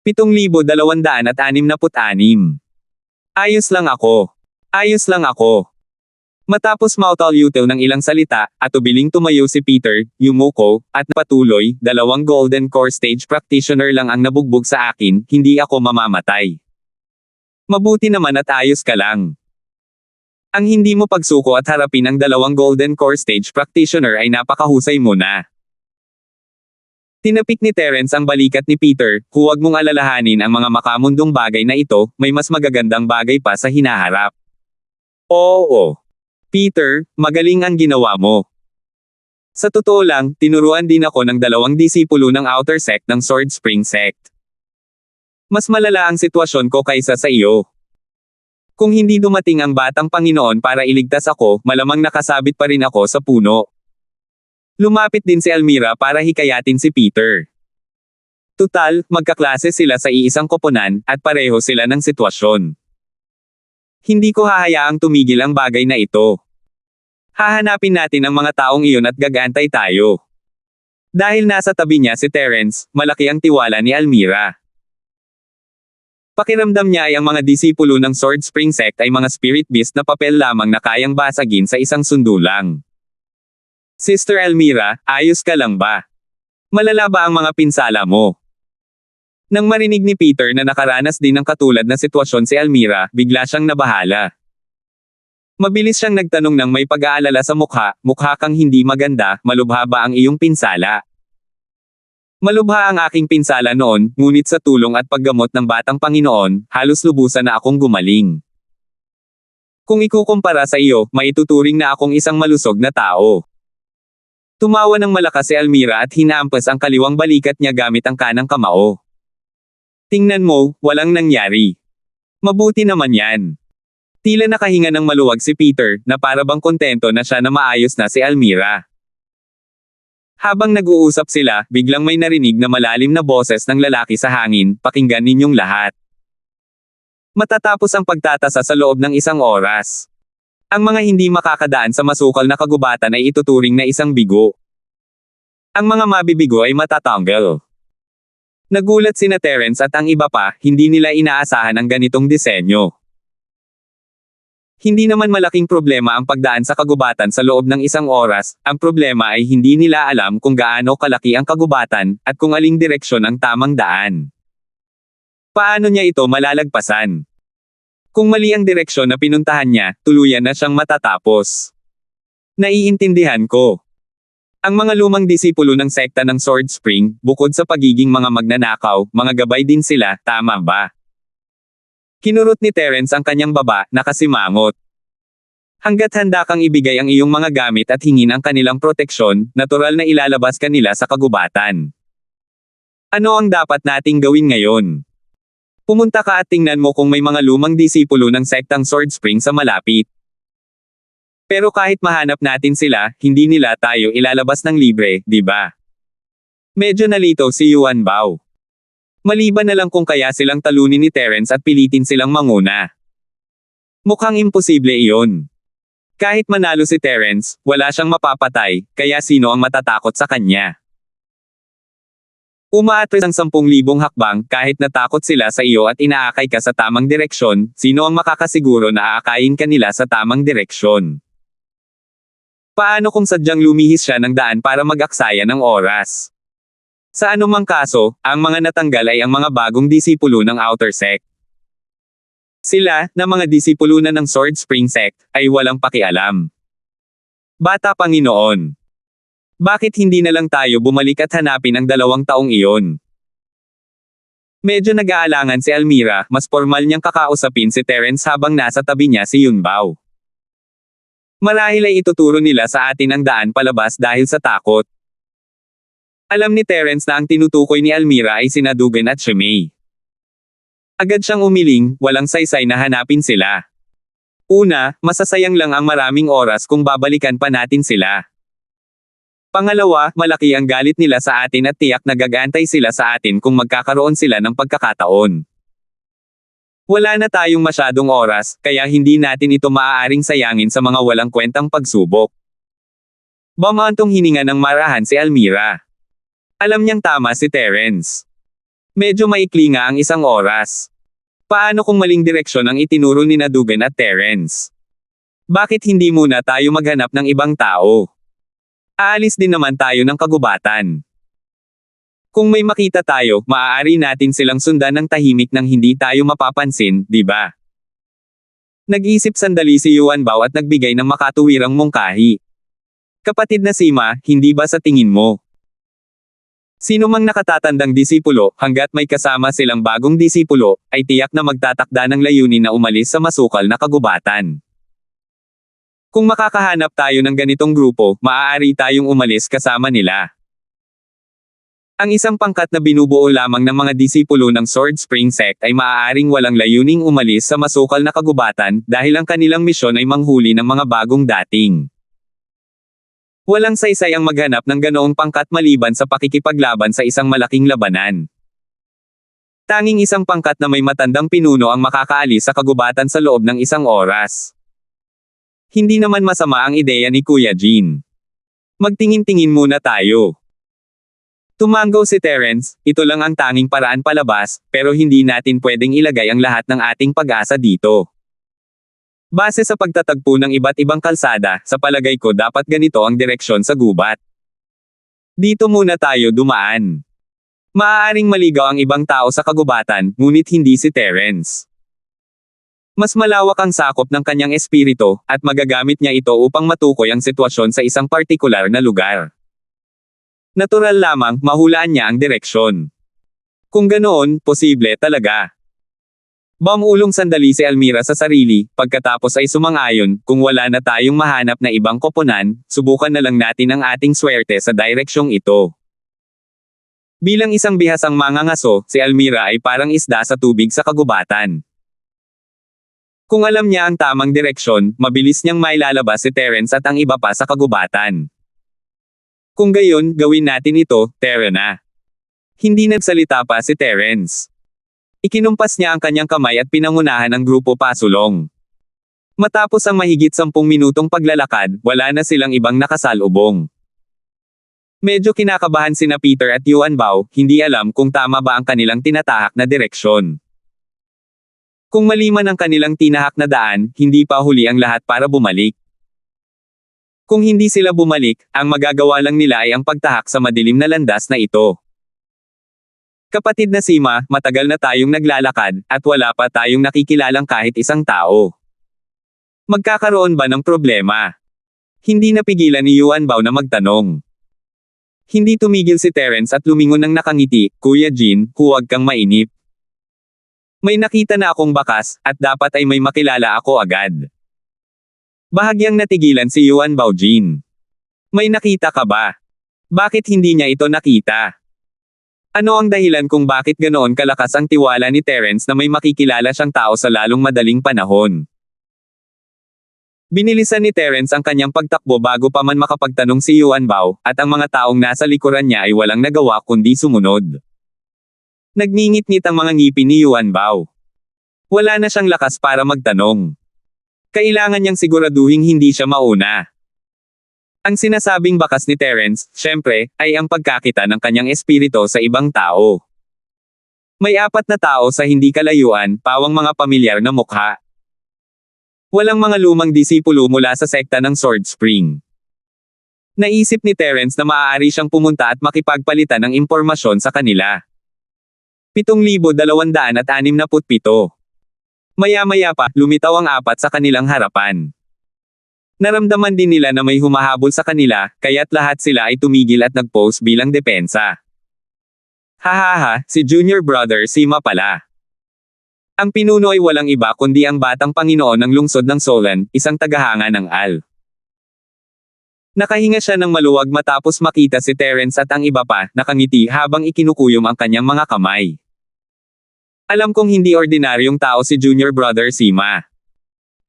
7,266. Ayos lang ako. Ayos lang ako. Matapos mautal-util ng ilang salita, at ubiling tumayo si Peter, yumuko, at patuloy, 2 Golden Core Stage Practitioner lang ang nabugbog sa akin, hindi ako mamamatay. Mabuti naman at ayos ka lang. Ang hindi mo pagsuko at harapin ang 2 Golden Core Stage Practitioner ay napakahusay mo na. Tinapik ni Terence ang balikat ni Peter, huwag mong alalahanin ang mga makamundong bagay na ito, may mas magagandang bagay pa sa hinaharap. Oo. Peter, magaling ang ginawa mo. Sa totoo lang, tinuruan din ako ng 2 disipulo ng Outer Sect ng Sword Spring Sect. Mas malala ang sitwasyon ko kaysa sa iyo. Kung hindi dumating ang batang Panginoon para iligtas ako, malamang nakasabit pa rin ako sa puno. Lumapit din si Almira para hikayatin si Peter. Tutal, magkaklase sila sa iisang koponan, at pareho sila ng sitwasyon. Hindi ko hahayaang tumigil ang bagay na ito. Hahanapin natin ang mga taong iyon at gagantay tayo. Dahil nasa tabi niya si Terence, malaki ang tiwala ni Almira. Pakiramdam niya ay ang mga disipulo ng Sword Spring Sect ay mga spirit beast na papel lamang na kayang basagin sa isang sundulang. Sister Almira, ayos ka lang ba? Malala ba ang mga pinsala mo? Nang marinig ni Peter na nakaranas din ng katulad na sitwasyon si Almira, bigla siyang nabahala. Mabilis siyang nagtanong ng may pag-aalala sa mukha, mukha kang hindi maganda, malubha ba ang iyong pinsala? Malubha ang aking pinsala noon, ngunit sa tulong at paggamot ng batang Panginoon, halos lubusan na akong gumaling. Kung ikukumpara sa iyo, maituturing na akong isang malusog na tao. Tumawa ng malakas si Almira at hinaampas ang kaliwang balikat niya gamit ang kanang kamao. Tingnan mo, walang nangyari. Mabuti naman yan. Tila nakahinga ng maluwag si Peter, na para bang kontento na siya na maayos na si Almira. Habang nag-uusap sila, biglang may narinig na malalim na boses ng lalaki sa hangin, pakinggan ninyong lahat. Matatapos ang pagtatasa sa loob ng 1 oras. Ang mga hindi makakadaan sa masukal na kagubatan ay ituturing na isang bigo. Ang mga mabibigo ay matatanggal. Nagulat sina Terence at ang iba pa, hindi nila inaasahan ang ganitong disenyo. Hindi naman malaking problema ang pagdaan sa kagubatan sa loob ng isang oras, ang problema ay hindi nila alam kung gaano kalaki ang kagubatan, at kung aling direksyon ang tamang daan. Paano niya ito malalagpasan? Kung mali ang direksyon na pinuntahan niya, tuluyan na siyang matatapos. Naiintindihan ko. Ang mga lumang disipulo ng sekta ng Sword Spring, bukod sa pagiging mga magnanakaw, mga gabay din sila, tama ba? Kinurot ni Terence ang kanyang baba, nakasimangot. Hanggat handa kang ibigay ang iyong mga gamit at hingin ang kanilang proteksyon, natural na ilalabas ka nila sa kagubatan. Ano ang dapat nating gawin ngayon? Pumunta ka at tingnan mo kung may mga lumang disipulo ng sektang Sword Spring sa malapit. Pero kahit mahanap natin sila, hindi nila tayo ilalabas ng libre, di ba? Medyo nalito si Yuan Bao. Maliban na lang kung kaya silang talunin ni Terence at pilitin silang manguna. Mukhang imposible iyon. Kahit manalo si Terence, wala siyang mapapatay, kaya sino ang matatakot sa kanya? Umaatras ang 10,000 hakbang, kahit natakot sila sa iyo at inaakay ka sa tamang direksyon, sino ang makakasiguro na aakayin ka nila sa tamang direksyon? Paano kung sadyang lumihis siya ng daan para mag-aksaya ng oras? Sa anumang kaso, ang mga natanggal ay ang mga bagong disipulo ng Outer Sect. Sila, na mga disipulo na ng Sword Spring Sect, ay walang pakialam. Bata Panginoon. Bakit hindi na lang tayo bumalik at hanapin ang 2 taong iyon? Medyo nag-aalangan si Almira, mas formal niyang kakausapin si Terence habang nasa tabi niya si Yunbao. Marahil ay ituturo nila sa atin ang daan palabas dahil sa takot. Alam ni Terence na ang tinutukoy ni Almira ay sina Dugan at Shimei. Agad siyang umiling, walang saysay na hanapin sila. Una, masasayang lang ang maraming oras kung babalikan pa natin sila. Pangalawa, malaki ang galit nila sa atin at tiyak nag-aantay sila sa atin kung magkakaroon sila ng pagkakataon. Wala na tayong masyadong oras, kaya hindi natin ito maaaring sayangin sa mga walang kwentang pagsubok. Bumantong hininga ng marahan si Almira. Alam niyang tama si Terence. Medyo maikli nga ang 1 oras. Paano kung maling direksyon ang itinuro ni Dugan at Terence? Bakit hindi muna tayo maghanap ng ibang tao? Aalis din naman tayo ng kagubatan. Kung may makita tayo, maaari natin silang sundan ng tahimik nang hindi tayo mapapansin, di ba? Nag-isip sandali si Yuan Bao at nagbigay ng makatuwirang mungkahi. Kapatid na Sima, hindi ba sa tingin mo? Sino mang nakatatandang disipulo, hanggat may kasama silang bagong disipulo, ay tiyak na magtatakda ng layunin na umalis sa masukal na kagubatan. Kung makakahanap tayo ng ganitong grupo, maaari tayong umalis kasama nila. Ang isang pangkat na binubuo lamang ng mga disipulo ng Sword Spring Sect ay maaaring walang layuning umalis sa masukal na kagubatan dahil ang kanilang misyon ay manghuli ng mga bagong dating. Walang saysay ang maghanap ng ganoong pangkat maliban sa pakikipaglaban sa isang malaking labanan. Tanging isang pangkat na may matandang pinuno ang makakaalis sa kagubatan sa loob ng 1 oras. Hindi naman masama ang ideya ni Kuya Jin. Magtingin-tingin muna tayo. Tumango si Terence, ito lang ang tanging paraan palabas, pero hindi natin pwedeng ilagay ang lahat ng ating pag-asa dito. Base sa pagtatagpo ng iba't ibang kalsada, sa palagay ko dapat ganito ang direksyon sa gubat. Dito muna tayo dumaan. Maaaring maligaw ang ibang tao sa kagubatan, ngunit hindi si Terence. Mas malawak ang sakop ng kanyang espiritu, at magagamit niya ito upang matukoy ang sitwasyon sa isang partikular na lugar. Natural lamang, mahulaan niya ang direksyon. Kung ganoon, posible talaga. Bumulong sandali si Almira sa sarili, pagkatapos ay sumang-ayon, kung wala na tayong mahanap na ibang koponan, subukan na lang natin ang ating swerte sa direksyong ito. Bilang isang bihasang mangangaso, si Almira ay parang isda sa tubig sa kagubatan. Kung alam niya ang tamang direksyon, mabilis niyang mailalabas si Terence at ang iba pa sa kagubatan. Kung gayon, gawin natin ito, tara na. Hindi nagsalita pa si Terence. Ikinumpas niya ang kanyang kamay at pinangunahan ang grupo pasulong. Matapos ang mahigit 10 minutong paglalakad, wala na silang ibang nakasalubong. Medyo kinakabahan sina Peter at Yuan Bao, hindi alam kung tama ba ang kanilang tinatahak na direksyon. Kung mali man ang kanilang tinahak na daan, hindi pa huli ang lahat para bumalik. Kung hindi sila bumalik, ang magagawa lang nila ay ang pagtahak sa madilim na landas na ito. Kapatid na Sima, matagal na tayong naglalakad, at wala pa tayong nakikilalang kahit isang tao. Magkakaroon ba ng problema? Hindi napigilan ni Yuan Bao na magtanong. Hindi tumigil si Terence at lumingon ng nakangiti, Kuya Jin, huwag kang mainip. May nakita na akong bakas, at dapat ay may makilala ako agad. Bahagyang natigilan si Yuan Baojin. May nakita ka ba? Bakit hindi niya ito nakita? Ano ang dahilan kung bakit ganoon kalakas ang tiwala ni Terence na may makikilala siyang tao sa lalong madaling panahon? Binilisan ni Terence ang kanyang pagtakbo bago pa man makapagtanong si Yuan Bao, at ang mga taong nasa likuran niya ay walang nagawa kundi sumunod. Nagngingit-ngit ang mga ngipin ni Yuan Bao. Wala na siyang lakas para magtanong. Kailangan niyang siguraduhing hindi siya mauna. Ang sinasabing bakas ni Terence, syempre, ay ang pagkakita ng kanyang espiritu sa ibang tao. May 4 na tao sa hindi kalayuan, pawang mga pamilyar na mukha. Walang mga lumang disipulo mula sa sekta ng Sword Spring. Naisip ni Terence na maaari siyang pumunta at makipagpalitan ng impormasyon sa kanila. 7,267. Maya-maya pa, lumitaw ang 4 sa kanilang harapan. Naramdaman din nila na may humahabol sa kanila, kaya't lahat sila ay tumigil at nag-pose bilang depensa. Hahaha, si Junior Brother Sima pala. Ang pinuno ay walang iba kundi ang batang Panginoon ng lungsod ng Solan, isang tagahanga ng Al. Nakahinga siya ng maluwag matapos makita si Terence at ang iba pa, nakangiti habang ikinukuyom ang kanyang mga kamay. Alam kong hindi ordinaryong tao si Junior Brother Sima.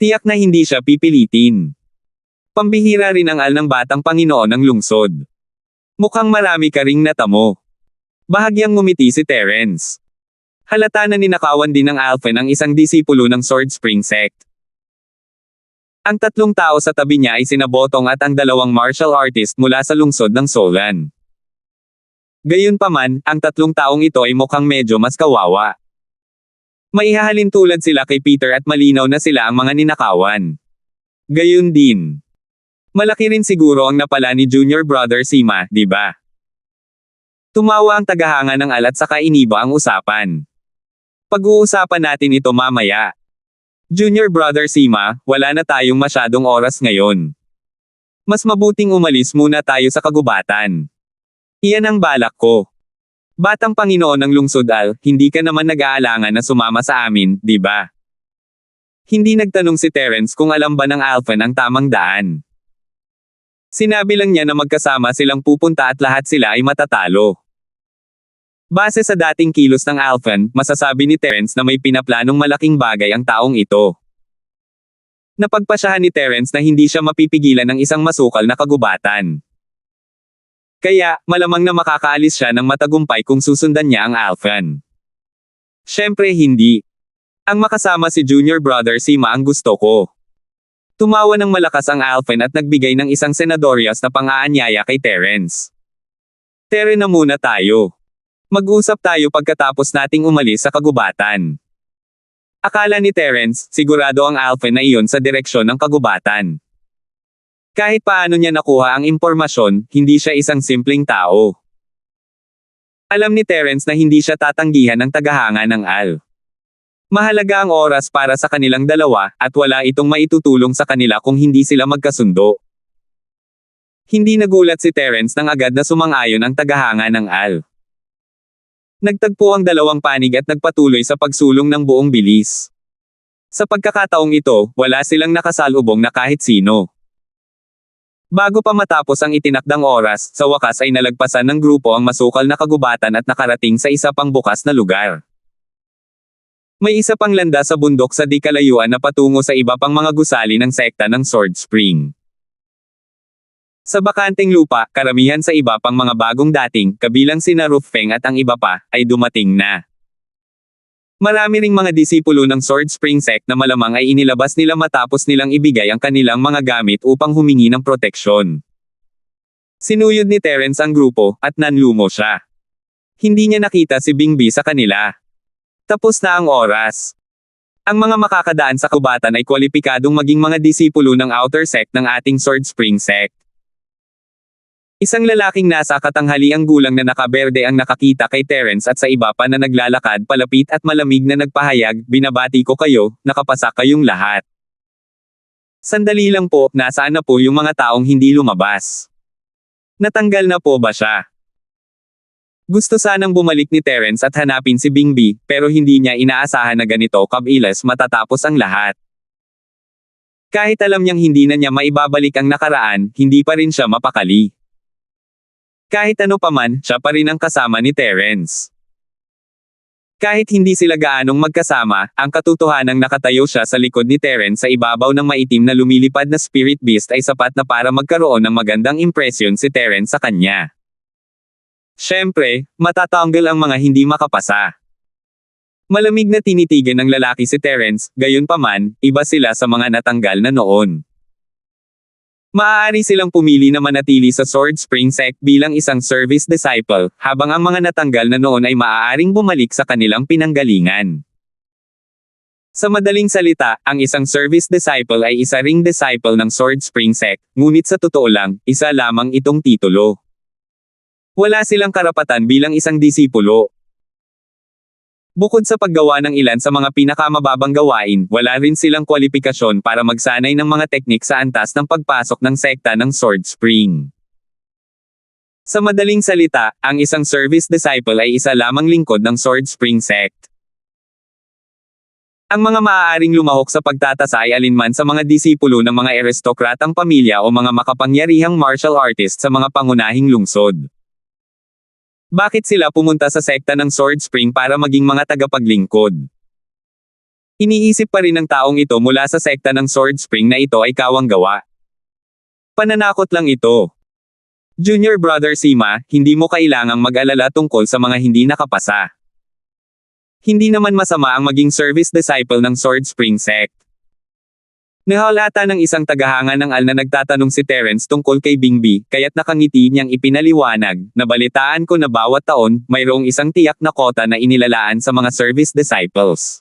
Tiyak na hindi siya pipilitin. Pambihira rin ang Al ng batang Panginoon ng lungsod. Mukhang marami ka ring natamo. Bahagyang ngumiti si Terence. Halata na ninakawan din ng Alphen ang isang disipulo ng Sword Spring Sect. Ang 3 tao sa tabi niya ay sina Botong at ang 2 martial artist mula sa lungsod ng Solan. Gayunpaman, ang 3 taong ito ay mukhang medyo mas kawawa. Maihahalin tulad sila kay Peter at malinaw na sila ang mga ninakawan. Gayun din. Malaki rin siguro ang napala ni Junior Brother Sima, di ba? Tumawa ang tagahanga ng Al at saka iniba ang usapan. Pag-uusapan natin ito mamaya. Junior Brother Sima, wala na tayong masyadong oras ngayon. Mas mabuting umalis muna tayo sa kagubatan. Iyan ang balak ko. Batang Panginoon ng lungsod Al, hindi ka naman nag-aalangan na sumama sa amin, di ba? Hindi nagtanong si Terence kung alam ba ng Alphen ang tamang daan. Sinabi lang niya na magkasama silang pupunta at lahat sila ay matatalo. Base sa dating kilos ng Alphen, masasabi ni Terence na may pinaplanong malaking bagay ang taong ito. Napagpasyahan ni Terence na hindi siya mapipigilan ng isang masukal na kagubatan. Kaya, malamang na makakaalis siya ng matagumpay kung susundan niya ang Alphen. Siyempre hindi. Ang makasama si Junior Brother Sima ang gusto ko. Tumawa ng malakas ang Alphen at nagbigay ng isang senadorias na pang-aanyaya kay Terence. Tere na muna tayo. Mag-usap tayo pagkatapos nating umalis sa kagubatan. Akala ni Terence, sigurado ang Alphen na iyon sa direksyon ng kagubatan. Kahit paano niya nakuha ang impormasyon, hindi siya isang simpleng tao. Alam ni Terence na hindi siya tatanggihan ng tagahanga ng Al. Mahalaga ang oras para sa kanilang dalawa, at wala itong maitutulong sa kanila kung hindi sila magkasundo. Hindi nagulat si Terence nang agad na sumang-ayon ang tagahanga ng Al. Nagtagpo ang 2 panig at nagpatuloy sa pagsulong ng buong bilis. Sa pagkakataong ito, wala silang nakasalubong na kahit sino. Bago pa matapos ang itinakdang oras, sa wakas ay nalagpasan ng grupo ang masukal na kagubatan at nakarating sa isa pang bukas na lugar. May isa pang landas sa bundok sa di kalayuan na patungo sa iba pang mga gusali ng sekta ng Sword Spring. Sa bakanteng lupa, karamihan sa iba pang mga bagong dating, kabilang sina Rufeng at ang iba pa, ay dumating na. Marami ring mga disipulo ng Sword Spring Sect na malamang ay inilabas nila matapos nilang ibigay ang kanilang mga gamit upang humingi ng proteksyon. Sinuyod ni Terence ang grupo, at nanlumo siya. Hindi niya nakita si Bingbi sa kanila. Tapos na ang oras. Ang mga makakadaan sa kubatan ay kwalipikadong maging mga disipulo ng outer sect ng ating Sword Spring sect. Isang lalaking nasa katanghaliang gulang na nakaberde ang nakakita kay Terence at sa iba pa na naglalakad palapit at malamig na nagpahayag, "Binabati ko kayo, nakapasa kayong lahat." Sandali lang po, nasaan na po yung mga taong hindi lumabas? Natanggal na po ba siya? Gusto sanang bumalik ni Terence at hanapin si Bingby, pero hindi niya inaasahan na ganito kabilis matatapos ang lahat. Kahit alam niyang hindi na niya maibabalik ang nakaraan, hindi pa rin siya mapakali. Kahit ano paman, siya pa rin ang kasama ni Terence. Kahit hindi sila gaanong magkasama, ang katotohanang nakatayo siya sa likod ni Terence sa ibabaw ng maitim na lumilipad na spirit beast ay sapat na para magkaroon ng magandang impresyon si Terence sa kanya. Siyempre, matatanggal ang mga hindi makapasa. Malamig na tinitigan ng lalaki si Terence, gayunpaman, iba sila sa mga natanggal na noon. Maaari silang pumili na manatili sa Sword Spring sect bilang isang service disciple, habang ang mga natanggal na noon ay maaaring bumalik sa kanilang pinanggalingan. Sa madaling salita, ang isang service disciple ay isa ring disciple ng Sword Spring sect, ngunit sa totoo lang, isa lamang itong titulo. Wala silang karapatan bilang isang disipulo. Bukod sa paggawa ng ilan sa mga pinakamababang gawain, wala rin silang kwalipikasyon para magsanay ng mga teknik sa antas ng pagpasok ng sekta ng Sword Spring. Sa madaling salita, ang isang service disciple ay isa lamang lingkod ng Sword Spring sect. Ang mga maaaring lumahok sa pagtatasa ay alinman sa mga disipulo ng mga aristokratang pamilya o mga makapangyarihang martial artist sa mga pangunahing lungsod. Bakit sila pumunta sa sekta ng Sword Spring para maging mga tagapaglingkod? Iniisip pa rin ng taong ito mula sa sekta ng Sword Spring na ito ay kawang gawa. Pananakot lang ito. Junior Brother Sima, hindi mo kailangang mag-alala tungkol sa mga hindi nakapasa. Hindi naman masama ang maging service disciple ng Sword Spring sect. Nahalata ng isang tagahanga ng AL na nagtatanong si Terence tungkol kay Bingby, kaya't nakangiti niyang ipinaliwanag, "Nabalitaan ko na bawat taon, mayroong isang tiyak na kota na inilalaan sa mga service disciples.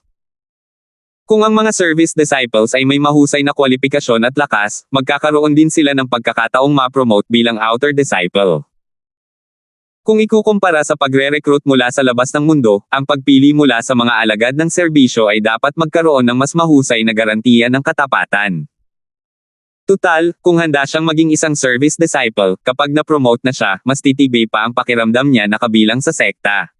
Kung ang mga service disciples ay may mahusay na kwalipikasyon at lakas, magkakaroon din sila ng pagkakataong ma-promote bilang outer disciple. Kung ikukumpara sa pagre-recruit mula sa labas ng mundo, ang pagpili mula sa mga alagad ng serbisyo ay dapat magkaroon ng mas mahusay na garantiya ng katapatan. Tutal, kung handa siyang maging isang service disciple, kapag na-promote na siya, mas titibay pa ang pakiramdam niya na kabilang sa sekta.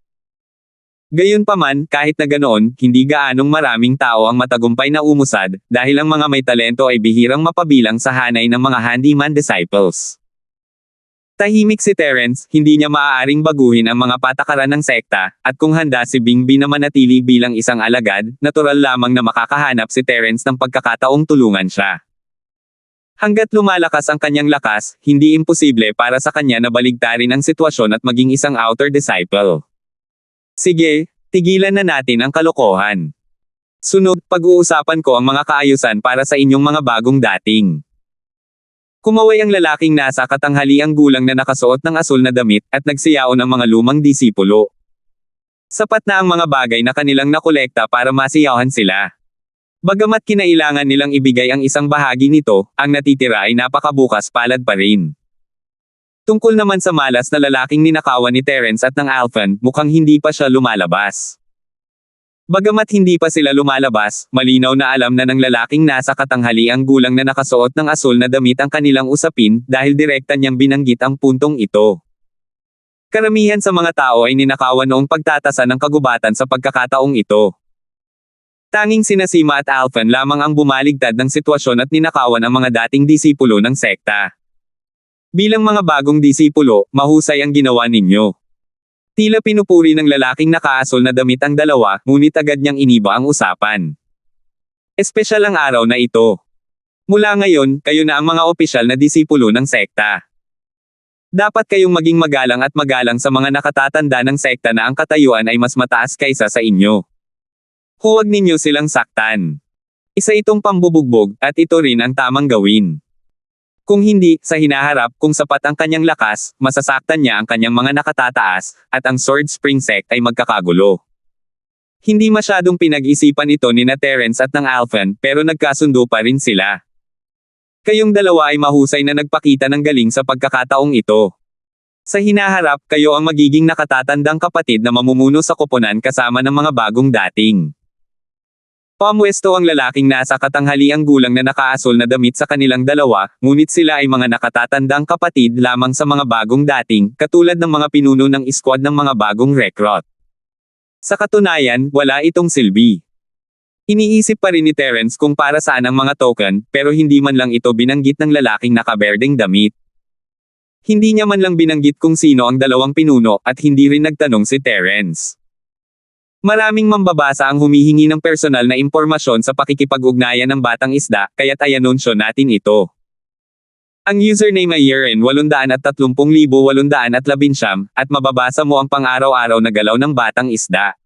Gayunpaman, kahit na ganoon, hindi gaanong maraming tao ang matagumpay na umusad, dahil ang mga may talento ay bihirang mapabilang sa hanay ng mga handyman disciples. Tahimik si Terence, hindi niya maaaring baguhin ang mga patakaran ng sekta, at kung handa si Bingby na manatili bilang isang alagad, natural lamang na makakahanap si Terence ng pagkakataong tulungan siya. Hanggat lumalakas ang kanyang lakas, hindi imposible para sa kanya na baligtarin ang sitwasyon at maging isang outer disciple. Sige, tigilan na natin ang kalokohan. Sunod, pag-uusapan ko ang mga kaayusan para sa inyong mga bagong dating. Kumaway ang lalaking nasa katanghaliang gulang na nakasuot ng asul na damit at nagsiyaon ng mga lumang disipulo. Sapat na ang mga bagay na kanilang nakolekta para masiyahan sila. Bagamat kinailangan nilang ibigay ang isang bahagi nito, ang natitira ay napakabukas palad pa rin. Tungkol naman sa malas na lalaking ninakawan ni Terence at ng Alphan, mukhang hindi pa siya lumalabas. Bagamat hindi pa sila lumalabas, malinaw na alam na ng lalaking nasa katanghaliang gulang na nakasuot ng asul na damit ang kanilang usapin, dahil direkta niyang binanggit ang puntong ito. Karamihan sa mga tao ay ninakawan noong pagtatasa ng kagubatan sa pagkakataong ito. Tanging sina Sima at Alphan lamang ang bumaligtad ng sitwasyon at ninakawan ang mga dating disipulo ng sekta. Bilang mga bagong disipulo, mahusay ang ginawa ninyo. Tila pinupuri ng lalaking nakaasol na damit ang dalawa, ngunit agad niyang iniba ang usapan. Espesyal ang araw na ito. Mula ngayon, kayo na ang mga opisyal na disipulo ng sekta. Dapat kayong maging magalang at magalang sa mga nakatatanda ng sekta na ang katayuan ay mas mataas kaysa sa inyo. Huwag ninyo silang saktan. Isa itong pambubugbog, at ito rin ang tamang gawin. Kung hindi, sa hinaharap, kung sapat ang kanyang lakas, masasaktan niya ang kanyang mga nakatataas, at ang Sword Spring sect ay magkakagulo. Hindi masyadong pinag-isipan ito ni na Terence at ng Alphan, pero nagkasundo pa rin sila. Kayong dalawa ay mahusay na nagpakita ng galing sa pagkakataong ito. Sa hinaharap, kayo ang magiging nakatatandang kapatid na mamumuno sa koponan kasama ng mga bagong dating. Pamwesto ang lalaking nasa katanghaliang gulang na nakaasol na damit sa kanilang dalawa, ngunit sila ay mga nakatatandang kapatid lamang sa mga bagong dating, katulad ng mga pinuno ng squad ng mga bagong recruit. Sa katunayan, wala itong silbi. Iniisip pa rin ni Terence kung para saan ang mga token, pero hindi man lang ito binanggit ng lalaking nakaberdeng damit. Hindi niya man lang binanggit kung sino ang dalawang pinuno, at hindi rin nagtanong si Terence. Maraming mambabasa ang humihingi ng personal na impormasyon sa pakikipag-ugnayan ng batang isda, kaya't ayanunsyo natin ito. Ang username ay yerin830,819, at mababasa mo ang pang-araw-araw na galaw ng batang isda.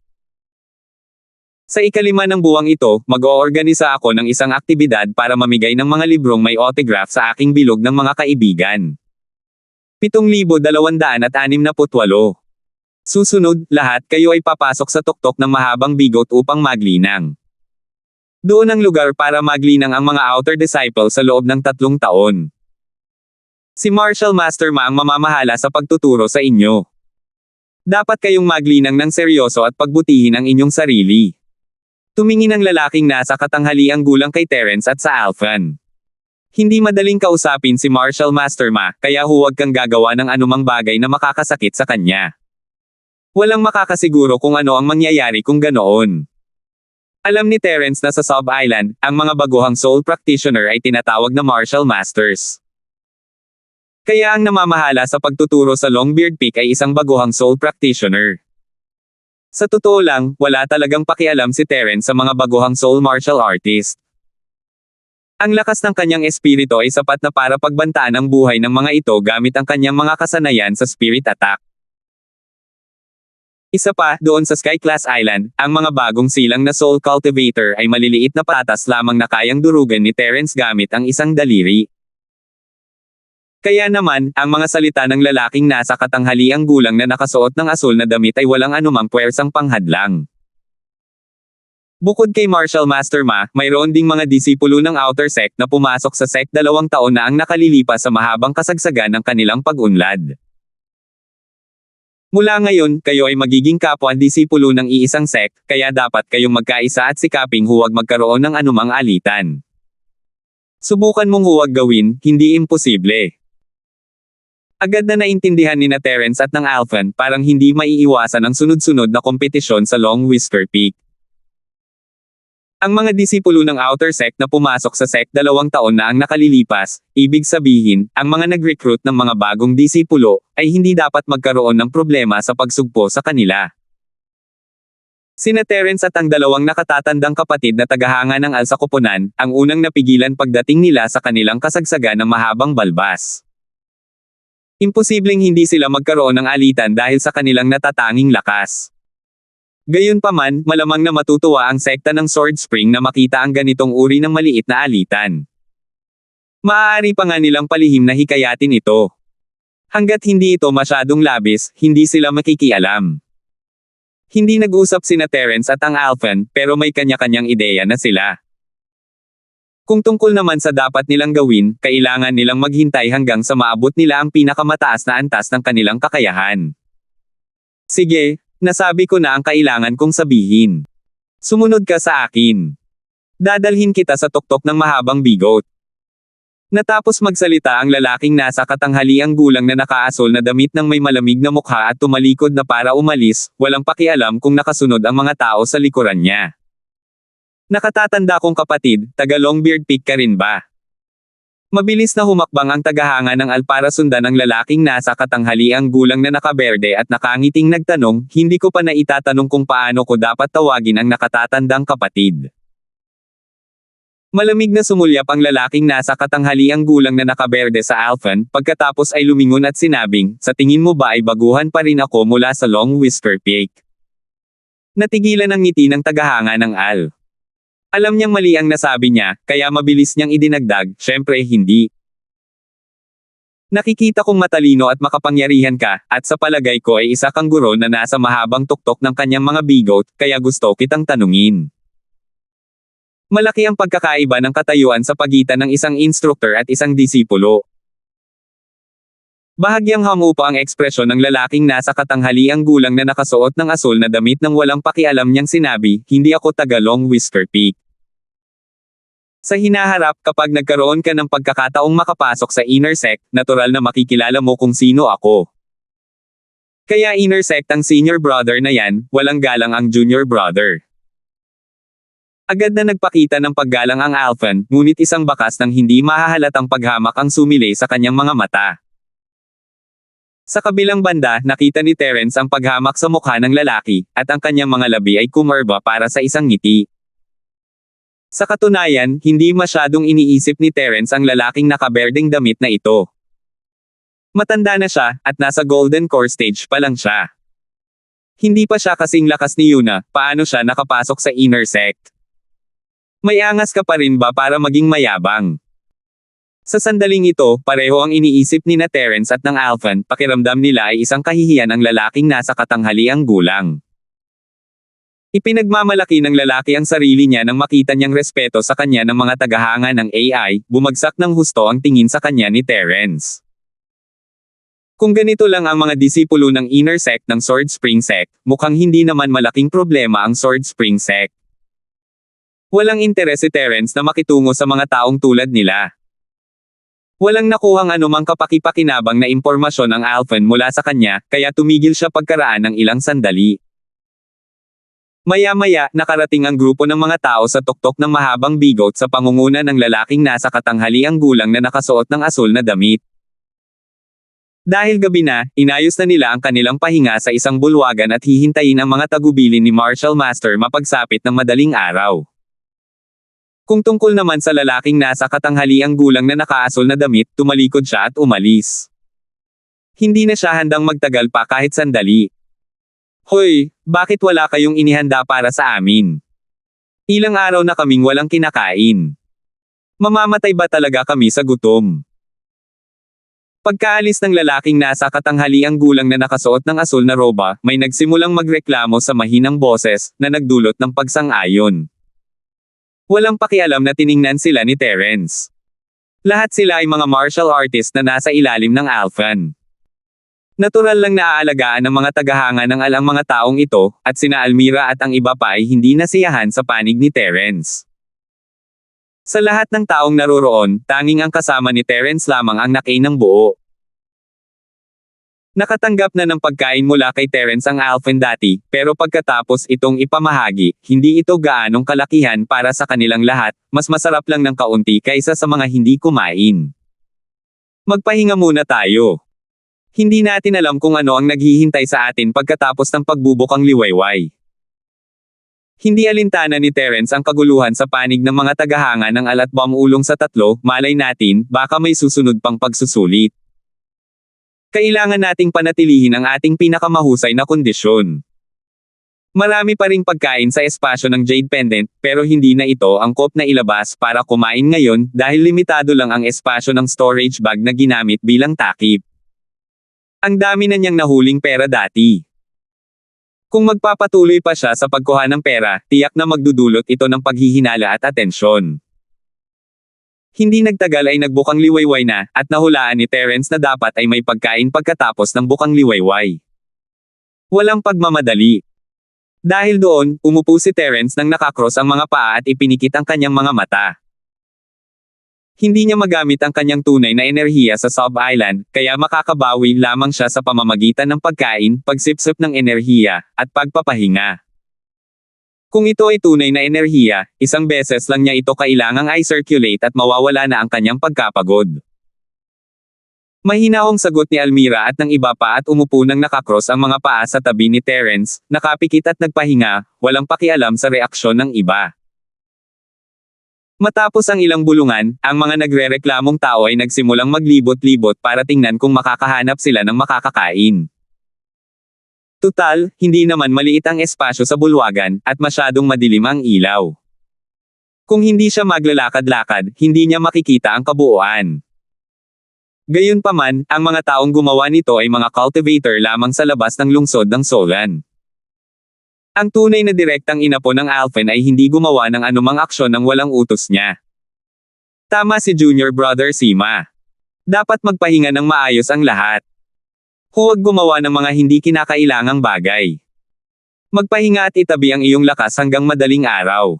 Sa ikalima ng buwang ito, mag-oorganisa ako ng isang aktibidad para mamigay ng mga librong may autograph sa aking bilog ng mga kaibigan. 7,268. Susunod, lahat kayo ay papasok sa tuktok ng mahabang bigot upang maglinang. Doon ang lugar para maglinang ang mga outer disciples sa loob ng 3 taon. Si Martial Master Ma ang mamamahala sa pagtuturo sa inyo. Dapat kayong maglinang ng seryoso at pagbutihin ang inyong sarili. Tumingin ang lalaking nasa katanghaliang gulang kay Terence at sa Alphan. Hindi madaling kausapin si Martial Master Ma, kaya huwag kang gagawa ng anumang bagay na makakasakit sa kanya. Walang makakasiguro kung ano ang mangyayari kung ganoon. Alam ni Terence na sa Sub-Island, ang mga baguhang soul practitioner ay tinatawag na martial masters. Kaya ang namamahala sa pagtuturo sa Longbeard Peak ay isang baguhang soul practitioner. Sa totoo lang, wala talagang pakialam si Terence sa mga baguhang soul martial artist. Ang lakas ng kanyang espiritu ay sapat na para pagbantaan ang buhay ng mga ito gamit ang kanyang mga kasanayan sa spirit attack. Isa pa, doon sa Sky Class Island, ang mga bagong silang na Soul Cultivator ay maliliit na patas lamang na kayang durugan ni Terence gamit ang isang daliri. Kaya naman, ang mga salita ng lalaking nasa katanghaliang gulang na nakasuot ng asul na damit ay walang anumang puwersang panghadlang. Bukod kay Martial Master Ma, mayroon ding mga disipulo ng Outer Sect na pumasok sa sect 2 taon na ang nakalilipas sa mahabang kasagsagan ng kanilang pag-unlad. Mula ngayon, kayo ay magiging kapwa-disipulo ng iisang sect, kaya dapat kayong magkaisa at sikaping huwag magkaroon ng anumang alitan. Subukan mong huwag gawin, hindi imposible. Agad na naintindihan ni na Terence at ng Alphan, parang hindi maiiwasan ang sunod-sunod na kompetisyon sa Long Whisker Peak. Ang mga disipulo ng Outer Sect na pumasok sa sect 2 taon na ang nakalilipas, ibig sabihin, ang mga nag-recruit ng mga bagong disipulo, ay hindi dapat magkaroon ng problema sa pagsugpo sa kanila. Sina Terence at ang dalawang nakatatandang kapatid na tagahanga ng Al sa koponan, ang unang napigilan pagdating nila sa kanilang kasagsagan ng mahabang balbas. Imposibleng hindi sila magkaroon ng alitan dahil sa kanilang natatanging lakas. Gayunpaman, malamang na matutuwa ang sekta ng Sword Spring na makita ang ganitong uri ng maliit na alitan. Maaari pa nga nilang palihim na hikayatin ito. Hanggat hindi ito masyadong labis, hindi sila makikialam. Hindi nag-usap sina Terence at ang Alphan, pero may kanya-kanyang ideya na sila. Kung tungkol naman sa dapat nilang gawin, kailangan nilang maghintay hanggang sa maabot nila ang pinakamataas na antas ng kanilang kakayahan. Sige, nasabi ko na ang kailangan kong sabihin. Sumunod ka sa akin. Dadalhin kita sa tuktok ng mahabang bigot. Natapos magsalita ang lalaking nasa katanghaliang gulang na nakaasol na damit ng may malamig na mukha at tumalikod na para umalis, walang pakialam kung nakasunod ang mga tao sa likuran niya. Nakatatanda kong kapatid, taga Longbeard Peak ka rin ba? Mabilis na humakbang ang tagahanga ng Al para sundan ang lalaking nasa katanghaliang gulang na nakaberde at nakangiting nagtanong, hindi ko pa naitatanong kung paano ko dapat tawagin ang nakatatandang kapatid. Malamig na sumulyap ang lalaking nasa katanghaliang gulang na nakaberde sa Alphan, pagkatapos ay lumingon at sinabing, sa tingin mo ba ay baguhan pa rin ako mula sa Long Whisker Peak? Natigilan ang ngiti ng tagahanga ng Al. Alam niyang mali ang nasabi niya, kaya mabilis niyang idinagdag, syempre hindi. Nakikita kong matalino at makapangyarihan ka, at sa palagay ko ay isa kang guro na nasa mahabang tuktok ng kanyang mga bigot, kaya gusto kitang tanungin. Malaki ang pagkakaiba ng katayuan sa pagitan ng isang instructor at isang disipulo. Bahagyang hangupa ang ekspresyon ng lalaking nasa katanghaliang gulang na nakasuot ng asul na damit nang walang pakialam niyang sinabi, hindi ako taga Long Whisker Peak. Sa hinaharap, kapag nagkaroon ka ng pagkakataong makapasok sa inner sect, natural na makikilala mo kung sino ako. Kaya inner sect ang senior brother na yan, walang galang ang junior brother. Agad na nagpakita ng paggalang ang Alphan, ngunit isang bakas ng hindi mahahalatang paghamak ang sumilay sa kanyang mga mata. Sa kabilang banda, nakita ni Terence ang paghamak sa mukha ng lalaki, at ang kanyang mga labi ay kumerba para sa isang ngiti. Sa katunayan, hindi masyadong iniisip ni Terence ang lalaking nakaberdeng damit na ito. Matanda na siya, at nasa Golden Core stage pa lang siya. Hindi pa siya kasing lakas ni Yuna, paano siya nakapasok sa inner sect? May angas ka pa rin ba para maging mayabang? Sa sandaling ito, pareho ang iniisip ni na Terence at ng Alphan, pakiramdam nila ay isang kahihiyan ang lalaking nasa katanghaliang gulang. Ipinagmamalaki ng lalaki ang sarili niya nang makita niyang respeto sa kanya ng mga tagahanga ng AI, bumagsak ng husto ang tingin sa kanya ni Terence. Kung ganito lang ang mga disipulo ng inner sect ng Sword Spring Sect, mukhang hindi naman malaking problema ang Sword Spring Sect. Walang interes si Terence na makitungo sa mga taong tulad nila. Walang nakuhang anumang kapaki-pakinabang na impormasyon ang Alphan mula sa kanya, kaya tumigil siya pagkaraan ng ilang sandali. Maya-maya, nakarating ang grupo ng mga tao sa tuktok ng mahabang bigot sa pangunguna ng lalaking nasa katanghaliang gulang na nakasuot ng asul na damit. Dahil gabi na, inayos na nila ang kanilang pahinga sa isang bulwagan at hihintayin ang mga tagubilin ni Martial Master mapagsapit ng madaling araw. Kung tungkol naman sa lalaking nasa katanghaliang gulang na nakaasul na damit, tumalikod siya at umalis. Hindi na siya handang magtagal pa kahit sandali. Hoy, bakit wala kayong inihanda para sa amin? Ilang araw na kaming walang kinakain. Mamamatay ba talaga kami sa gutom? Pagkaalis ng lalaking nasa katanghaliang gulang na nakasuot ng asul na roba, may nagsimulang magreklamo sa mahinang boses, na nagdulot ng pagsang-ayon. Walang pakialam na tiningnan sila ni Terence. Lahat sila ay mga martial artist na nasa ilalim ng Alphan. Natural lang na aalagaan ng mga tagahanga ng alang mga taong ito, at sina Almira at ang iba pa ay hindi nasiyahan sa panig ni Terence. Sa lahat ng taong naroroon, tanging ang kasama ni Terence lamang ang nakainang buo. Nakatanggap na ng pagkain mula kay Terence ang Alphan dati, pero pagkatapos itong ipamahagi, hindi ito gaanong kalakihan para sa kanilang lahat, mas masarap lang ng kaunti kaysa sa mga hindi kumain. Magpahinga muna tayo. Hindi natin alam kung ano ang naghihintay sa atin pagkatapos ng pagbubukang liwayway. Hindi alintana ni Terence ang kaguluhan sa panig ng mga tagahanga ng alat bamulong sa tatlo, malay natin, baka may susunod pang pagsusulit. Kailangan nating panatilihin ang ating pinakamahusay na kondisyon. Marami pa ring pagkain sa espasyo ng Jade Pendant, pero hindi na ito angkop na ilabas para kumain ngayon dahil limitado lang ang espasyo ng storage bag na ginamit bilang takip. Ang dami na niyang nahuling pera dati. Kung magpapatuloy pa siya sa pagkuha ng pera, tiyak na magdudulot ito ng paghihinala at atensyon. Hindi nagtagal ay nagbukang liwayway na, at nahulaan ni Terence na dapat ay may pagkain pagkatapos ng bukang liwayway. Walang pagmamadali. Dahil doon, umupo si Terence nang nakakross ang mga paa at ipinikit ang kanyang mga mata. Hindi niya magamit ang kanyang tunay na enerhiya sa sub-island, kaya makakabawi lamang siya sa pamamagitan ng pagkain, pagsipsip ng enerhiya, at pagpapahinga. Kung ito ay tunay na enerhiya, isang beses lang niya ito kailangang i-circulate at mawawala na ang kanyang pagkapagod. Mahinahong sagot ni Almira at ng iba pa at umupo nang nakakross ang mga paa sa tabi ni Terence, nakapikit at nagpahinga, walang pakialam sa reaksyon ng iba. Matapos ang ilang bulungan, ang mga nagrereklamong tao ay nagsimulang maglibot-libot para tingnan kung makakahanap sila ng makakakain. Tutal, hindi naman maliit ang espasyo sa bulwagan, at masyadong madilim ang ilaw. Kung hindi siya maglalakad-lakad, hindi niya makikita ang kabuuan. Gayunpaman, ang mga taong gumawa nito ay mga cultivator lamang sa labas ng lungsod ng Solan. Ang tunay na direktang inapo ng Alphen ay hindi gumawa ng anumang aksyon nang walang utos niya. Tama si Junior Brother Sima. Dapat magpahinga ng maayos ang lahat. Huwag gumawa ng mga hindi kinakailangang bagay. Magpahinga at itabi ang iyong lakas hanggang madaling araw.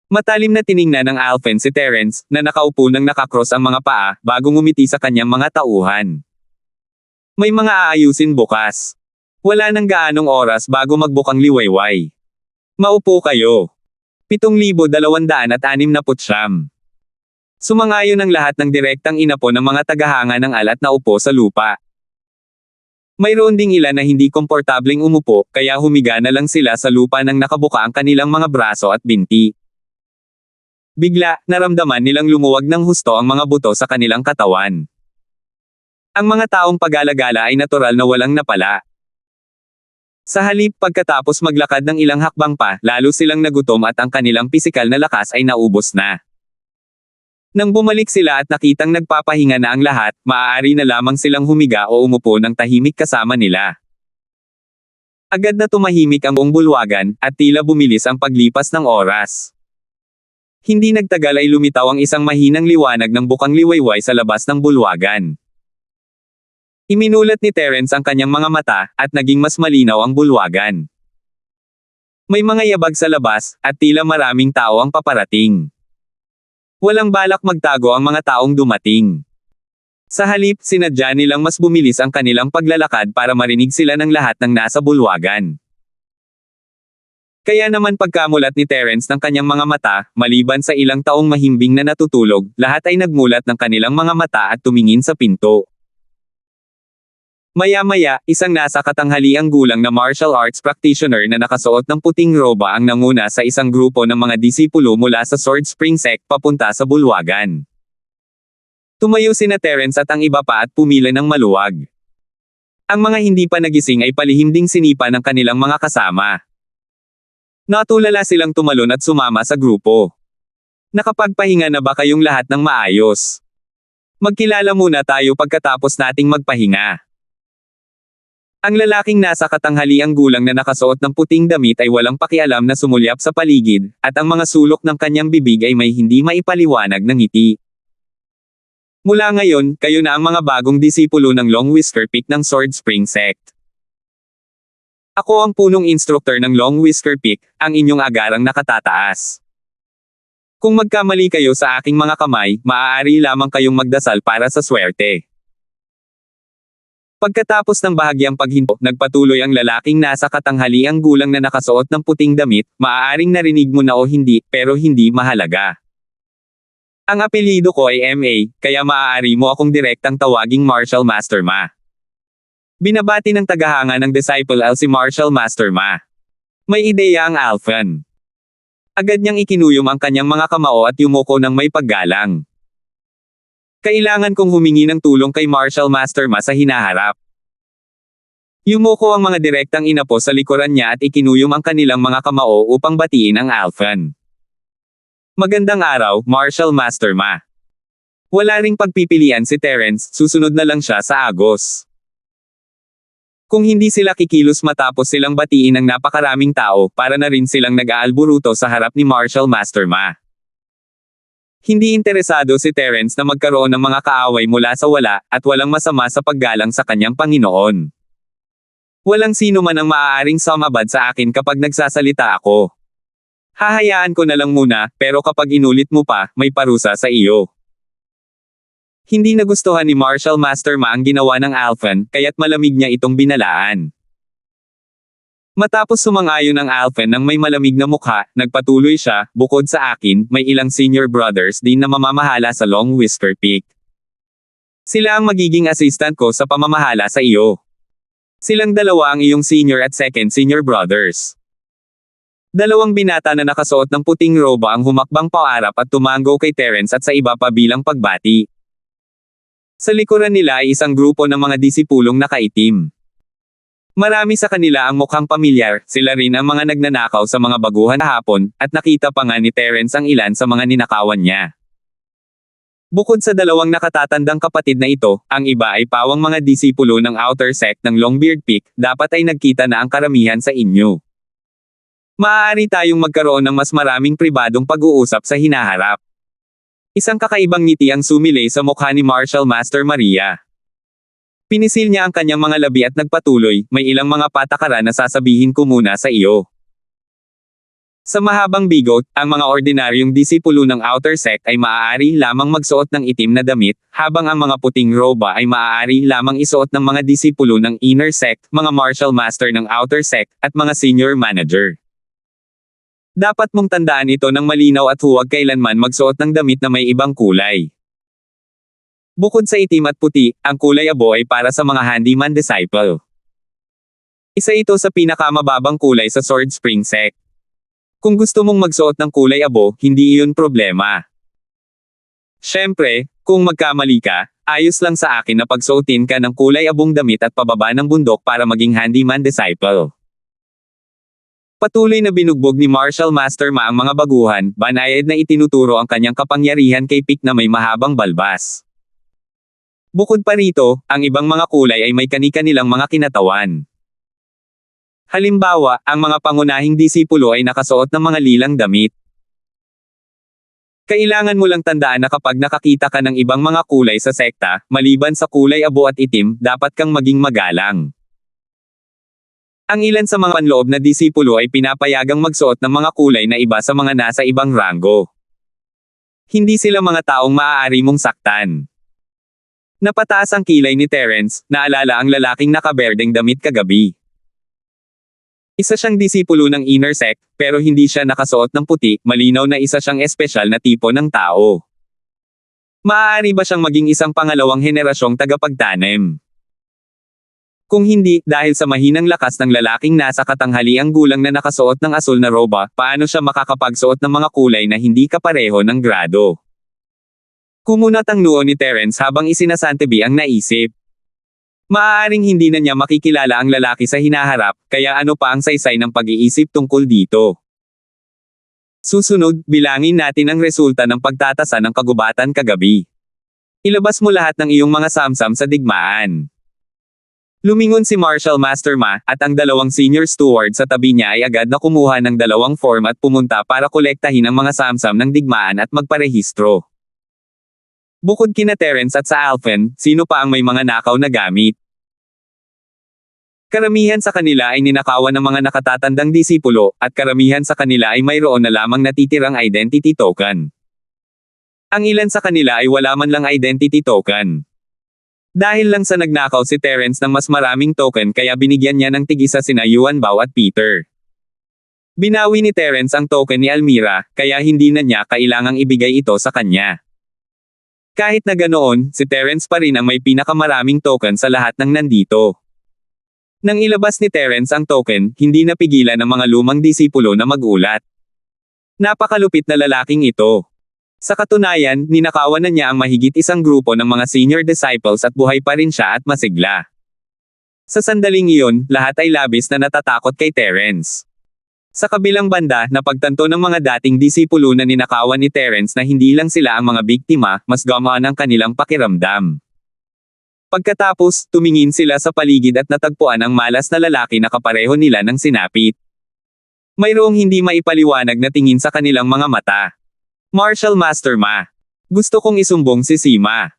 Matalim na tiningnan ng Alphen si Terence, na nakaupo nang nakakross ang mga paa, bago ngumiti sa kanyang mga tauhan. May mga aayusin bukas. Wala nang gaanong oras bago magbukang liwayway. Maupo kayo. 7,269. Sumangayon ang lahat ng direktang inapo ng mga tagahanga ng alat na upo sa lupa. Mayroon ding ilan na hindi komportableng umupo, kaya humiga na lang sila sa lupa nang nakabuka ang kanilang mga braso at binti. Bigla, naramdaman nilang lumuwag ng husto ang mga buto sa kanilang katawan. Ang mga taong pag-alagala ay natural na walang napala. Sa halip, pagkatapos maglakad ng ilang hakbang pa, lalo silang nagutom at ang kanilang pisikal na lakas ay naubos na. Nang bumalik sila at nakitang nagpapahinga na ang lahat, maaari na lamang silang humiga o umupo ng tahimik kasama nila. Agad na tumahimik ang buong bulwagan, at tila bumilis ang paglipas ng oras. Hindi nagtagal ay lumitaw ang isang mahinang liwanag ng bukang liwayway sa labas ng bulwagan. Iminulat ni Terence ang kanyang mga mata, at naging mas malinaw ang bulwagan. May mga yabag sa labas, at tila maraming tao ang paparating. Walang balak magtago ang mga taong dumating. Sa halip, sinadya nilang mas bumilis ang kanilang paglalakad para marinig sila ng lahat ng nasa bulwagan. Kaya naman pagkamulat ni Terence ng kanyang mga mata, maliban sa ilang taong mahimbing na natutulog, lahat ay nagmulat ng kanilang mga mata at tumingin sa pinto. Maya-maya, isang nasa katanghaliang gulang na martial arts practitioner na nakasuot ng puting roba ang nanguna sa isang grupo ng mga disipulo mula sa Sword Spring Sect papunta sa bulwagan. Tumayo sina Terence at ang iba pa at pumila ng maluwag. Ang mga hindi pa nagising ay palihim ding sinipa ng kanilang mga kasama. Natulala silang tumalon at sumama sa grupo. Nakapagpahinga na ba kayong lahat ng maayos? Magkilala muna tayo pagkatapos nating magpahinga. Ang lalaking nasa katanghaliang gulang na nakasuot ng puting damit ay walang pakialam na sumulyap sa paligid, at ang mga sulok ng kanyang bibig ay may hindi maipaliwanag na ngiti. Mula ngayon, kayo na ang mga bagong disipulo ng Long Whisker Peak ng Sword Spring Sect. Ako ang punong instruktor ng Long Whisker Peak, ang inyong agarang nakatataas. Kung magkamali kayo sa aking mga kamay, maaari lamang kayong magdasal para sa swerte. Pagkatapos ng bahagyang paghinto, nagpatuloy ang lalaking nasa katanghaliang gulang na nakasuot ng puting damit, maaaring narinig mo na o hindi, pero hindi mahalaga. Ang apelyido ko ay MA, kaya maaari mo akong direktang tawaging Martial Master Ma. Binabati ng tagahanga ng disciple si Martial Master Ma. May ideya ang Alphen. Agad niyang ikinuyom ang kanyang mga kamao at yumuko ng may paggalang. Kailangan kong humingi ng tulong kay Martial Master Ma sa hinaharap. Yumuko ang mga direktang inapo sa likuran niya at ikinuyom ang kanilang mga kamao upang batiin ang Alphen. Magandang araw, Martial Master Ma. Wala ring pagpipilian si Terence, susunod na lang siya sa agos. Kung hindi sila kikilos matapos silang batiin ng napakaraming tao, para na rin silang nag-aalburuto sa harap ni Martial Master Ma. Hindi interesado si Terence na magkaroon ng mga kaaway mula sa wala, at walang masama sa paggalang sa kanyang Panginoon. Walang sino man ang maaaring sumabad sa akin kapag nagsasalita ako. Hahayaan ko na lang muna, pero kapag inulit mo pa, may parusa sa iyo. Hindi nagustuhan ni Martial Master Ma ang ginawa ng Alphen, kaya't malamig niya itong binalaan. Matapos sumang-ayon ang Alphen ng may malamig na mukha, nagpatuloy siya, bukod sa akin, may ilang senior brothers din na mamamahala sa Long Whisker Peak. Sila ang magiging assistant ko sa pamamahala sa iyo. Silang dalawa ang iyong senior at second senior brothers. Dalawang binata na nakasuot ng puting roba ang humakbang paarap at tumango kay Terence at sa iba pa bilang pagbati. Sa likuran nila ay isang grupo ng mga disipulong nakaitim. Marami sa kanila ang mukhang pamilyar, sila rin ang mga nagnanakaw sa mga baguhan hapon, at nakita pa nga ni Terence ang ilan sa mga ninakawan niya. Bukod sa dalawang nakatatandang kapatid na ito, ang iba ay pawang mga disipulo ng outer sect ng Longbeard Peak, dapat ay nagkita na ang karamihan sa inyo. Maaari tayong magkaroon ng mas maraming pribadong pag-uusap sa hinaharap. Isang kakaibang ngiti ang sumilay sa mukha ni Marshal Master Maria. Pinisil niya ang kanyang mga labi at nagpatuloy, may ilang mga patakaran na sasabihin ko muna sa iyo. Sa mahabang bigot, ang mga ordinaryong disipulo ng outer sect ay maaari lamang magsuot ng itim na damit, habang ang mga puting roba ay maaari lamang isuot ng mga disipulo ng inner sect, mga martial master ng outer sect, at mga senior manager. Dapat mong tandaan ito ng malinaw at huwag kailanman magsuot ng damit na may ibang kulay. Bukod sa itim at puti, ang kulay abo ay para sa mga handyman disciple. Isa ito sa pinakamababang kulay sa Sword Spring sect. Kung gusto mong magsuot ng kulay abo, hindi iyon problema. Siyempre, kung magkamali ka, ayos lang sa akin na pagsuotin ka ng kulay abong damit at pababa ng bundok para maging handyman disciple. Patuloy na binugbog ni Martial Master Ma ang mga baguhan, banayad na itinuturo ang kanyang kapangyarihan kay Pick na may mahabang balbas. Bukod pa rito, ang ibang mga kulay ay may kani-kanilang mga kinatawan. Halimbawa, ang mga pangunahing disipulo ay nakasuot ng mga lilang damit. Kailangan mo lang tandaan na kapag nakakita ka ng ibang mga kulay sa sekta, maliban sa kulay abo at itim, dapat kang maging magalang. Ang ilan sa mga panloob na disipulo ay pinapayagang magsuot ng mga kulay na iba sa mga nasa ibang ranggo. Hindi sila mga taong maaari mong saktan. Napataas ang kilay ni Terence, naalala ang lalaking nakaberdeng damit kagabi. Isa siyang disipulo ng inner sect, pero hindi siya nakasuot ng puti, malinaw na isa siyang espesyal na tipo ng tao. Maaari ba siyang maging isang pangalawang henerasyong tagapagtanim? Kung hindi, dahil sa mahinang lakas ng lalaking nasa katanghaliang gulang na nakasuot ng asul na roba, paano siya makakapagsuot ng mga kulay na hindi kapareho ng grado? Kumunat ang noo ni Terence habang isinasantabi ang naisip. Maaaring hindi na niya makikilala ang lalaki sa hinaharap, kaya ano pa ang saysay ng pag-iisip tungkol dito. Susunod, bilangin natin ang resulta ng pagtatasa ng kagubatan kagabi. Ilabas mo lahat ng iyong mga samsam sa digmaan. Lumingon si Martial Master Ma, at ang dalawang senior steward sa tabi niya ay agad na kumuha ng dalawang form at pumunta para kolektahin ang mga samsam ng digmaan at magparehistro. Bukod kina Terence at sa Alphen, sino pa ang may mga nakaw na gamit? Karamihan sa kanila ay ninakawan ng mga nakatatandang disipulo, at karamihan sa kanila ay mayroon na lamang natitirang identity token. Ang ilan sa kanila ay wala man lang identity token. Dahil lang sa nagnakaw si Terence ng mas maraming token kaya binigyan niya ng tig-isa sina Yuan Bao at Peter. Binawi ni Terence ang token ni Almira, kaya hindi na niya kailangang ibigay ito sa kanya. Kahit na ganoon, si Terence pa rin ang may pinakamaraming token sa lahat ng nandito. Nang ilabas ni Terence ang token, hindi napigilan ng mga lumang disipulo na magulat. Napakalupit na lalaking ito. Sa katunayan, ninakawan na niya ang mahigit isang grupo ng mga senior disciples at buhay pa rin siya at masigla. Sa sandaling iyon, lahat ay labis na natatakot kay Terence. Sa kabilang banda, napagtanto ng mga dating disipulo na ninakawan ni Terence na hindi lang sila ang mga biktima, mas gamaan ang kanilang pakiramdam. Pagkatapos, tumingin sila sa paligid at natagpuan ang malas na lalaki na kapareho nila ng sinapit. Mayroong hindi maipaliwanag na tingin sa kanilang mga mata. Martial Master Ma. Gusto kong isumbong si Sima.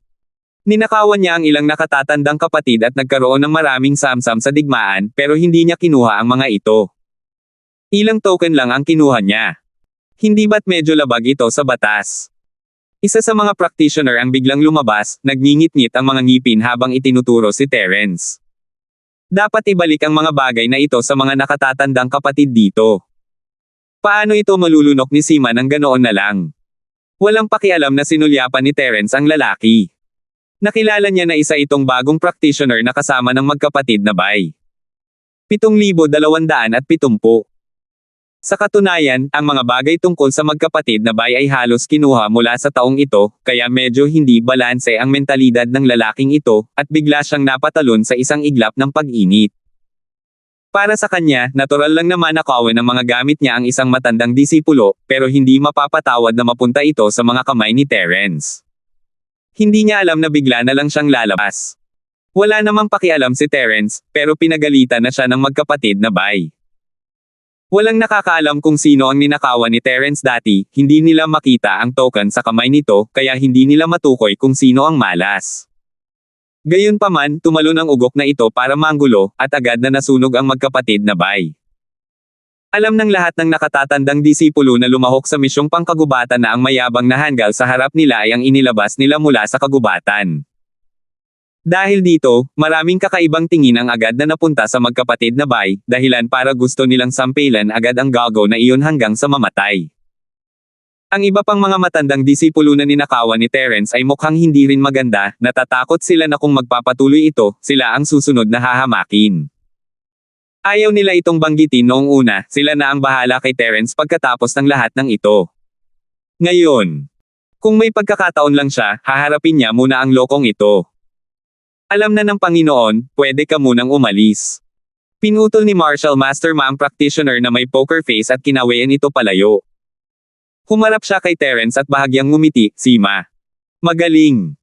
Ninakawan niya ang ilang nakatatandang kapatid at nagkaroon ng maraming samsam sa digmaan, pero hindi niya kinuha ang mga ito. Ilang token lang ang kinuha niya. Hindi ba't medyo labag ito sa batas? Isa sa mga practitioner ang biglang lumabas, nagngingit-ngit ang mga ngipin habang itinuturo si Terence. Dapat ibalik ang mga bagay na ito sa mga nakatatandang kapatid dito. Paano ito malulunok ni Sima ng ganoon na lang? Walang pakialam na sinulyapan ni Terence ang lalaki. Nakilala niya na isa itong bagong practitioner na kasama ng magkapatid na Bai. 7,270. Sa katunayan, ang mga bagay tungkol sa magkapatid na Bai ay halos kinuha mula sa taong ito, kaya medyo hindi balanse ang mentalidad ng lalaking ito, at bigla siyang napatalon sa isang iglap ng pag-init. Para sa kanya, natural lang naman nakawin ng mga gamit niya ang isang matandang disipulo, pero hindi mapapatawad na mapunta ito sa mga kamay ni Terence. Hindi niya alam na bigla na lang siyang lalabas. Wala namang pakialam si Terence, pero pinagalitan na siya ng magkapatid na Bai. Walang nakakaalam kung sino ang ninakawan ni Terence dati, hindi nila makita ang token sa kamay nito, kaya hindi nila matukoy kung sino ang malas. Gayunpaman, tumalon ang ugok na ito para manggulo, at agad na nasunog ang magkapatid na Bai. Alam ng lahat ng nakatatandang disipulo na lumahok sa misyong pangkagubatan na ang mayabang na hanggal sa harap nila ay ang inilabas nila mula sa kagubatan. Dahil dito, maraming kakaibang tingin ang agad na napunta sa magkapatid na Bai, dahilan para gusto nilang sampilan agad ang gago na iyon hanggang sa mamatay. Ang iba pang mga matandang disipulo na ninakawan ni Terence ay mukhang hindi rin maganda, natatakot sila na kung magpapatuloy ito, sila ang susunod na hahamakin. Ayaw nila itong banggitin noong una, sila na ang bahala kay Terence pagkatapos ng lahat ng ito. Ngayon, kung may pagkakataon lang siya, haharapin niya muna ang lokong ito. Alam na ng Panginoon, pwede ka munang umalis. Pinutol ni Martial Master Ma ang practitioner na may poker face at kinawayan ito palayo. Humarap siya kay Terence at bahagyang ngumiti, Sima. Magaling.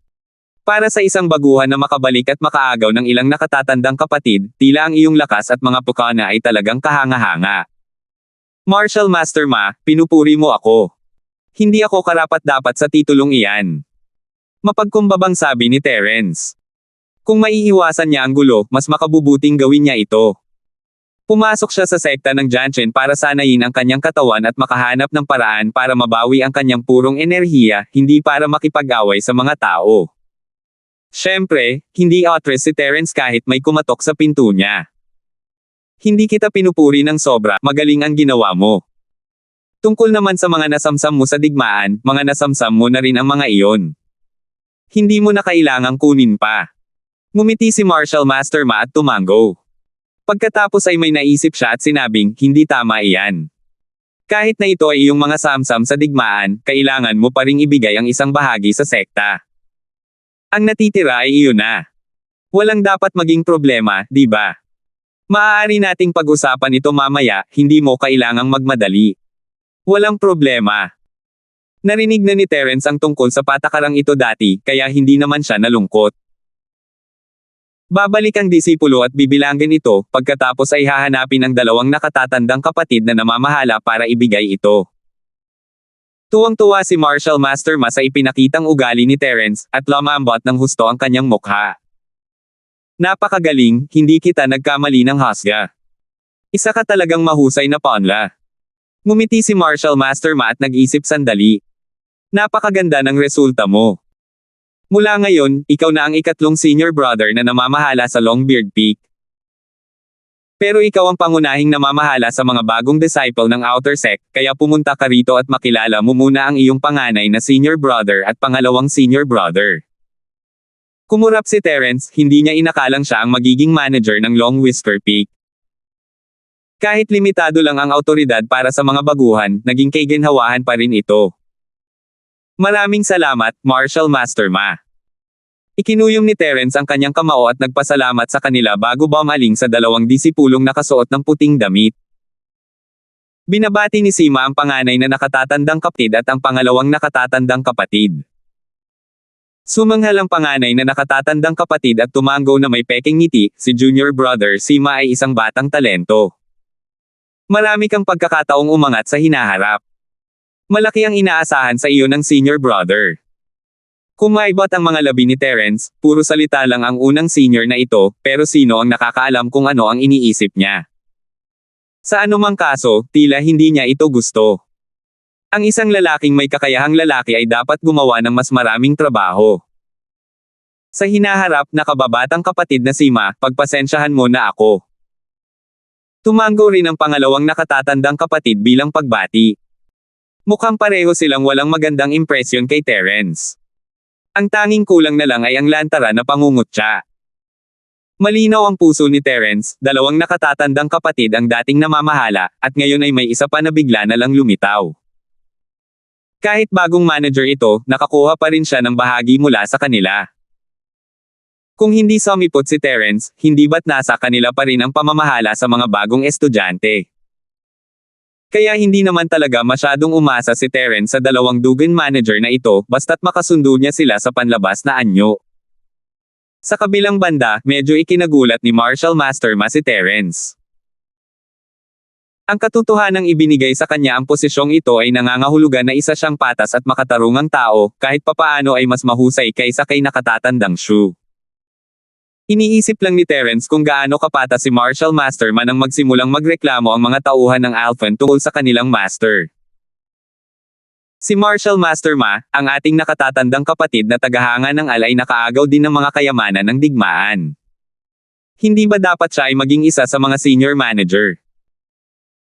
Para sa isang baguhan na makabalik at makaagaw ng ilang nakatatandang kapatid, tila ang iyong lakas at mga pukana ay talagang kahanga-hanga. Martial Master Ma, pinupuri mo ako. Hindi ako karapat-dapat sa titulong iyan. Mapagkumbabang sabi ni Terence. Kung maiiwasan niya ang gulo, mas makabubuting gawin niya ito. Pumasok siya sa sekta ng Janchen para sanayin ang kanyang katawan at makahanap ng paraan para mabawi ang kanyang purong enerhiya, hindi para makipag-away sa mga tao. Siyempre, hindi atras si Terence kahit may kumatok sa pinto niya. Hindi kita pinupuri ng sobra, magaling ang ginawa mo. Tungkol naman sa mga nasamsam mo sa digmaan, mga nasamsam mo na rin ang mga iyon. Hindi mo na kailangang kunin pa. Ngumiti si Martial Master Ma at tumango. Pagkatapos ay may naisip siya at sinabing, hindi tama iyan. Kahit na ito ay iyong mga samsam sa digmaan, kailangan mo pa ring ibigay ang isang bahagi sa sekta. Ang natitira ay iyon na. Walang dapat maging problema, di ba? Maaari nating pag-usapan ito mamaya, hindi mo kailangang magmadali. Walang problema. Narinig na ni Terence ang tungkol sa patakarang ito dati, kaya hindi naman siya nalungkot. Babalik ang disipulo at bibilangin ito, pagkatapos ay hahanapin ang dalawang nakatatandang kapatid na namamahala para ibigay ito. Tuwang-tuwa si Martial Master Ma sa ipinakitang ugali ni Terence, at lumambot ng husto ang kanyang mukha. Napakagaling, hindi kita nagkamali ng husga. Isa ka talagang mahusay na pawnla. Ngumiti si Martial Master Ma at nag-isip sandali. Napakaganda ng resulta mo. Mula ngayon, ikaw na ang ikatlong senior brother na namamahala sa Longbeard Peak. Pero ikaw ang pangunahing namamahala sa mga bagong disciple ng Outer Sect, kaya pumunta ka rito at makilala mo muna ang iyong panganay na senior brother at pangalawang senior brother. Kumurap si Terence, hindi niya inakalang siya ang magiging manager ng Long Whisker Peak. Kahit limitado lang ang autoridad para sa mga baguhan, naging kaiginhawahan pa rin ito. Maraming salamat, Martial Master Ma. Ikinuyom ni Terence ang kanyang kamao at nagpasalamat sa kanila bago bumaling sa dalawang disipulong nakasuot ng puting damit. Binabati ni Sima ang panganay na nakatatandang kapatid at ang pangalawang nakatatandang kapatid. Sumanghal ang panganay na nakatatandang kapatid at tumango na may peking ngiti, si junior brother Sima ay isang batang talento. Marami kang pagkakataong umangat sa hinaharap. Malaki ang inaasahan sa iyo ng senior brother. Kumaibot ang mga labi ni Terence, puro salita lang ang unang senior na ito, pero sino ang nakakaalam kung ano ang iniisip niya. Sa anumang kaso, tila hindi niya ito gusto. Ang isang lalaking may kakayahang lalaki ay dapat gumawa ng mas maraming trabaho. Sa hinaharap na kababatang kapatid na Sima, pagpasensyahan mo na ako. Tumango rin ang pangalawang nakatatandang kapatid bilang pagbati. Mukhang pareho silang walang magandang impresyon kay Terence. Ang tanging kulang na lang ay ang lantara na pangungutya. Malinaw ang puso ni Terence, dalawang nakatatandang kapatid ang dating namamahala, at ngayon ay may isa pa na bigla na lang lumitaw. Kahit bagong manager ito, nakakuha pa rin siya ng bahagi mula sa kanila. Kung hindi sumipot si Terence, hindi ba't nasa kanila pa rin ang pamamahala sa mga bagong estudyante? Kaya hindi naman talaga masyadong umasa si Terence sa dalawang Dugan manager na ito, basta't makasundo niya sila sa panlabas na anyo. Sa kabilang banda, medyo ikinagulat ni Marshall Masterma si Terence. Ang katotohanang ibinigay sa kanya ang posisyong ito ay nangangahulugan na isa siyang patas at makatarungang tao, kahit papaano ay mas mahusay kaysa kay nakatatandang Shu. Iniisip lang ni Terence kung gaano kapatas si Marshall Masterma nang magsimulang magreklamo ang mga tauhan ng Alphen tungkol sa kanilang master. Si Marshall Masterma, ang ating nakatatandang kapatid na tagahanga ng Al ay nakaagaw din ng mga kayamanan ng digmaan. Hindi ba dapat siya ay maging isa sa mga senior manager?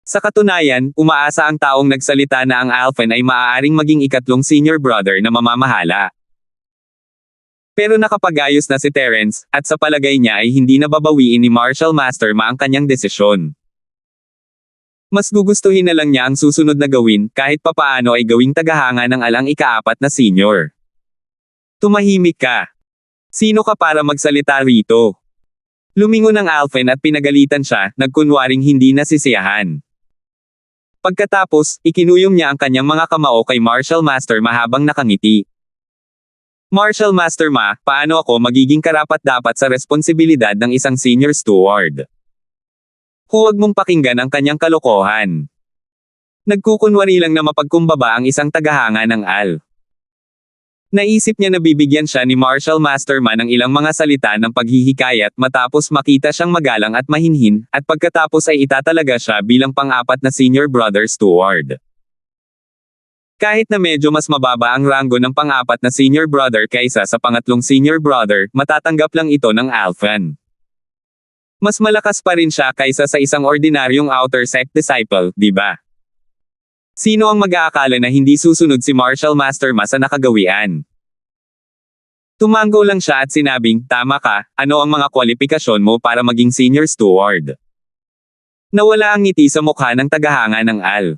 Sa katunayan, umaasa ang taong nagsalita na ang Alphen ay maaaring maging ikatlong senior brother na mamamahala. Pero nakapag-ayos na si Terence, at sa palagay niya ay hindi nababawiin ni Marshall Masterma ang kanyang desisyon. Mas gugustuhin na lang niya ang susunod na gawin, kahit papaano ay gawing tagahanga ng alang ika-4 na senior. Tumahimik ka. Sino ka para magsalita rito? Lumingon ang Alphen at pinagalitan siya, nagkunwaring hindi nasisiyahan. Pagkatapos, ikinuyom niya ang kanyang mga kamao kay Marshall Masterma habang nakangiti. Marshall Masterma, paano ako magiging karapat-dapat sa responsibilidad ng isang senior steward? Huwag mong pakinggan ang kanyang kalokohan. Nagkukunwari lang na mapagkumbaba ang isang tagahanga ng Al. Naisip niya na bibigyan siya ni Marshall Masterma ng ilang mga salita ng paghihikayat matapos makita siyang magalang at mahinhin, at pagkatapos ay itatalaga siya bilang pang-4 na senior brother steward. Kahit na medyo mas mababa ang ranggo ng pang-4 na senior brother kaysa sa pangatlong senior brother, matatanggap lang ito ng Alphen. Mas malakas pa rin siya kaysa sa isang ordinaryong outer sect disciple, di ba? Sino ang mag-aakala na hindi susunod si Marshall Masterma sa nakagawian? Tumango lang siya at sinabing, tama ka, ano ang mga kwalifikasyon mo para maging senior steward? Nawala ang ngiti sa mukha ng tagahanga ng Al.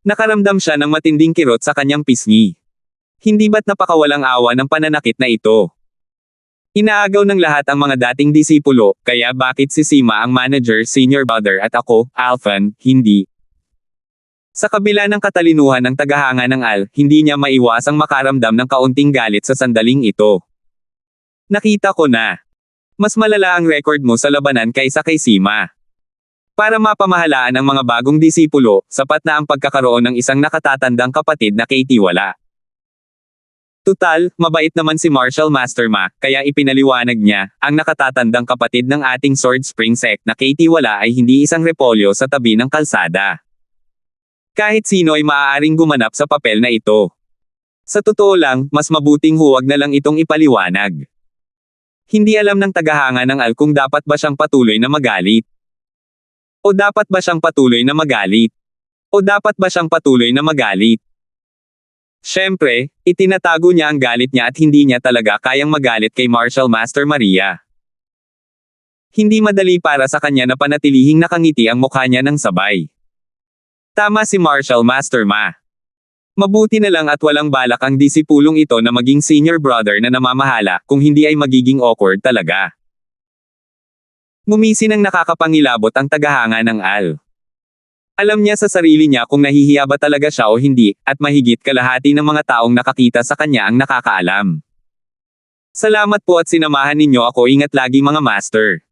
Nakaramdam siya ng matinding kirot sa kanyang pisngi. Hindi ba't napakawalang awa ng pananakit na ito? Inaagaw ng lahat ang mga dating disipulo, kaya bakit si Sima ang manager, senior brother at ako, Alphen, hindi? Sa kabila ng katalinuhan ng tagahanga ng Al, hindi niya maiwasang makaramdam ng kaunting galit sa sandaling ito. Nakita ko na. Mas malala ang record mo sa labanan kaysa kay Sima. Para mapamahalaan ang mga bagong disipulo, sapat na ang pagkakaroon ng isang nakatatandang kapatid na kaitiwala. Tutal, mabait naman si Marshall Masterma, kaya ipinaliwanag niya, ang nakatatandang kapatid ng ating Sword Spring sect na kaitiwala ay hindi isang repolyo sa tabi ng kalsada. Kahit sino ay maaaring gumanap sa papel na ito. Sa totoo lang, mas mabuting huwag na lang itong ipaliwanag. Hindi alam ng tagahanga ng Al kung dapat ba siyang patuloy na magalit. O dapat ba siyang patuloy na magalit? O dapat ba siyang patuloy na magalit? Siyempre, itinatago niya ang galit niya at hindi niya talaga kayang magalit kay Marshall Master Maria. Hindi madali para sa kanya na panatilihing nakangiti ang mukha niya ng sabay. Tama si Marshall Masterma. Mabuti na lang at walang balak ang disipulong ito na maging senior brother na namamahala, kung hindi ay magiging awkward talaga. Ngumisi ng nakakapangilabot ang tagahanga ng Al. Alam niya sa sarili niya kung nahihiya ba talaga siya o hindi, at mahigit kalahati ng mga taong nakakita sa kanya ang nakakaalam. Salamat po at sinamahan ninyo ako, ingat lagi mga master.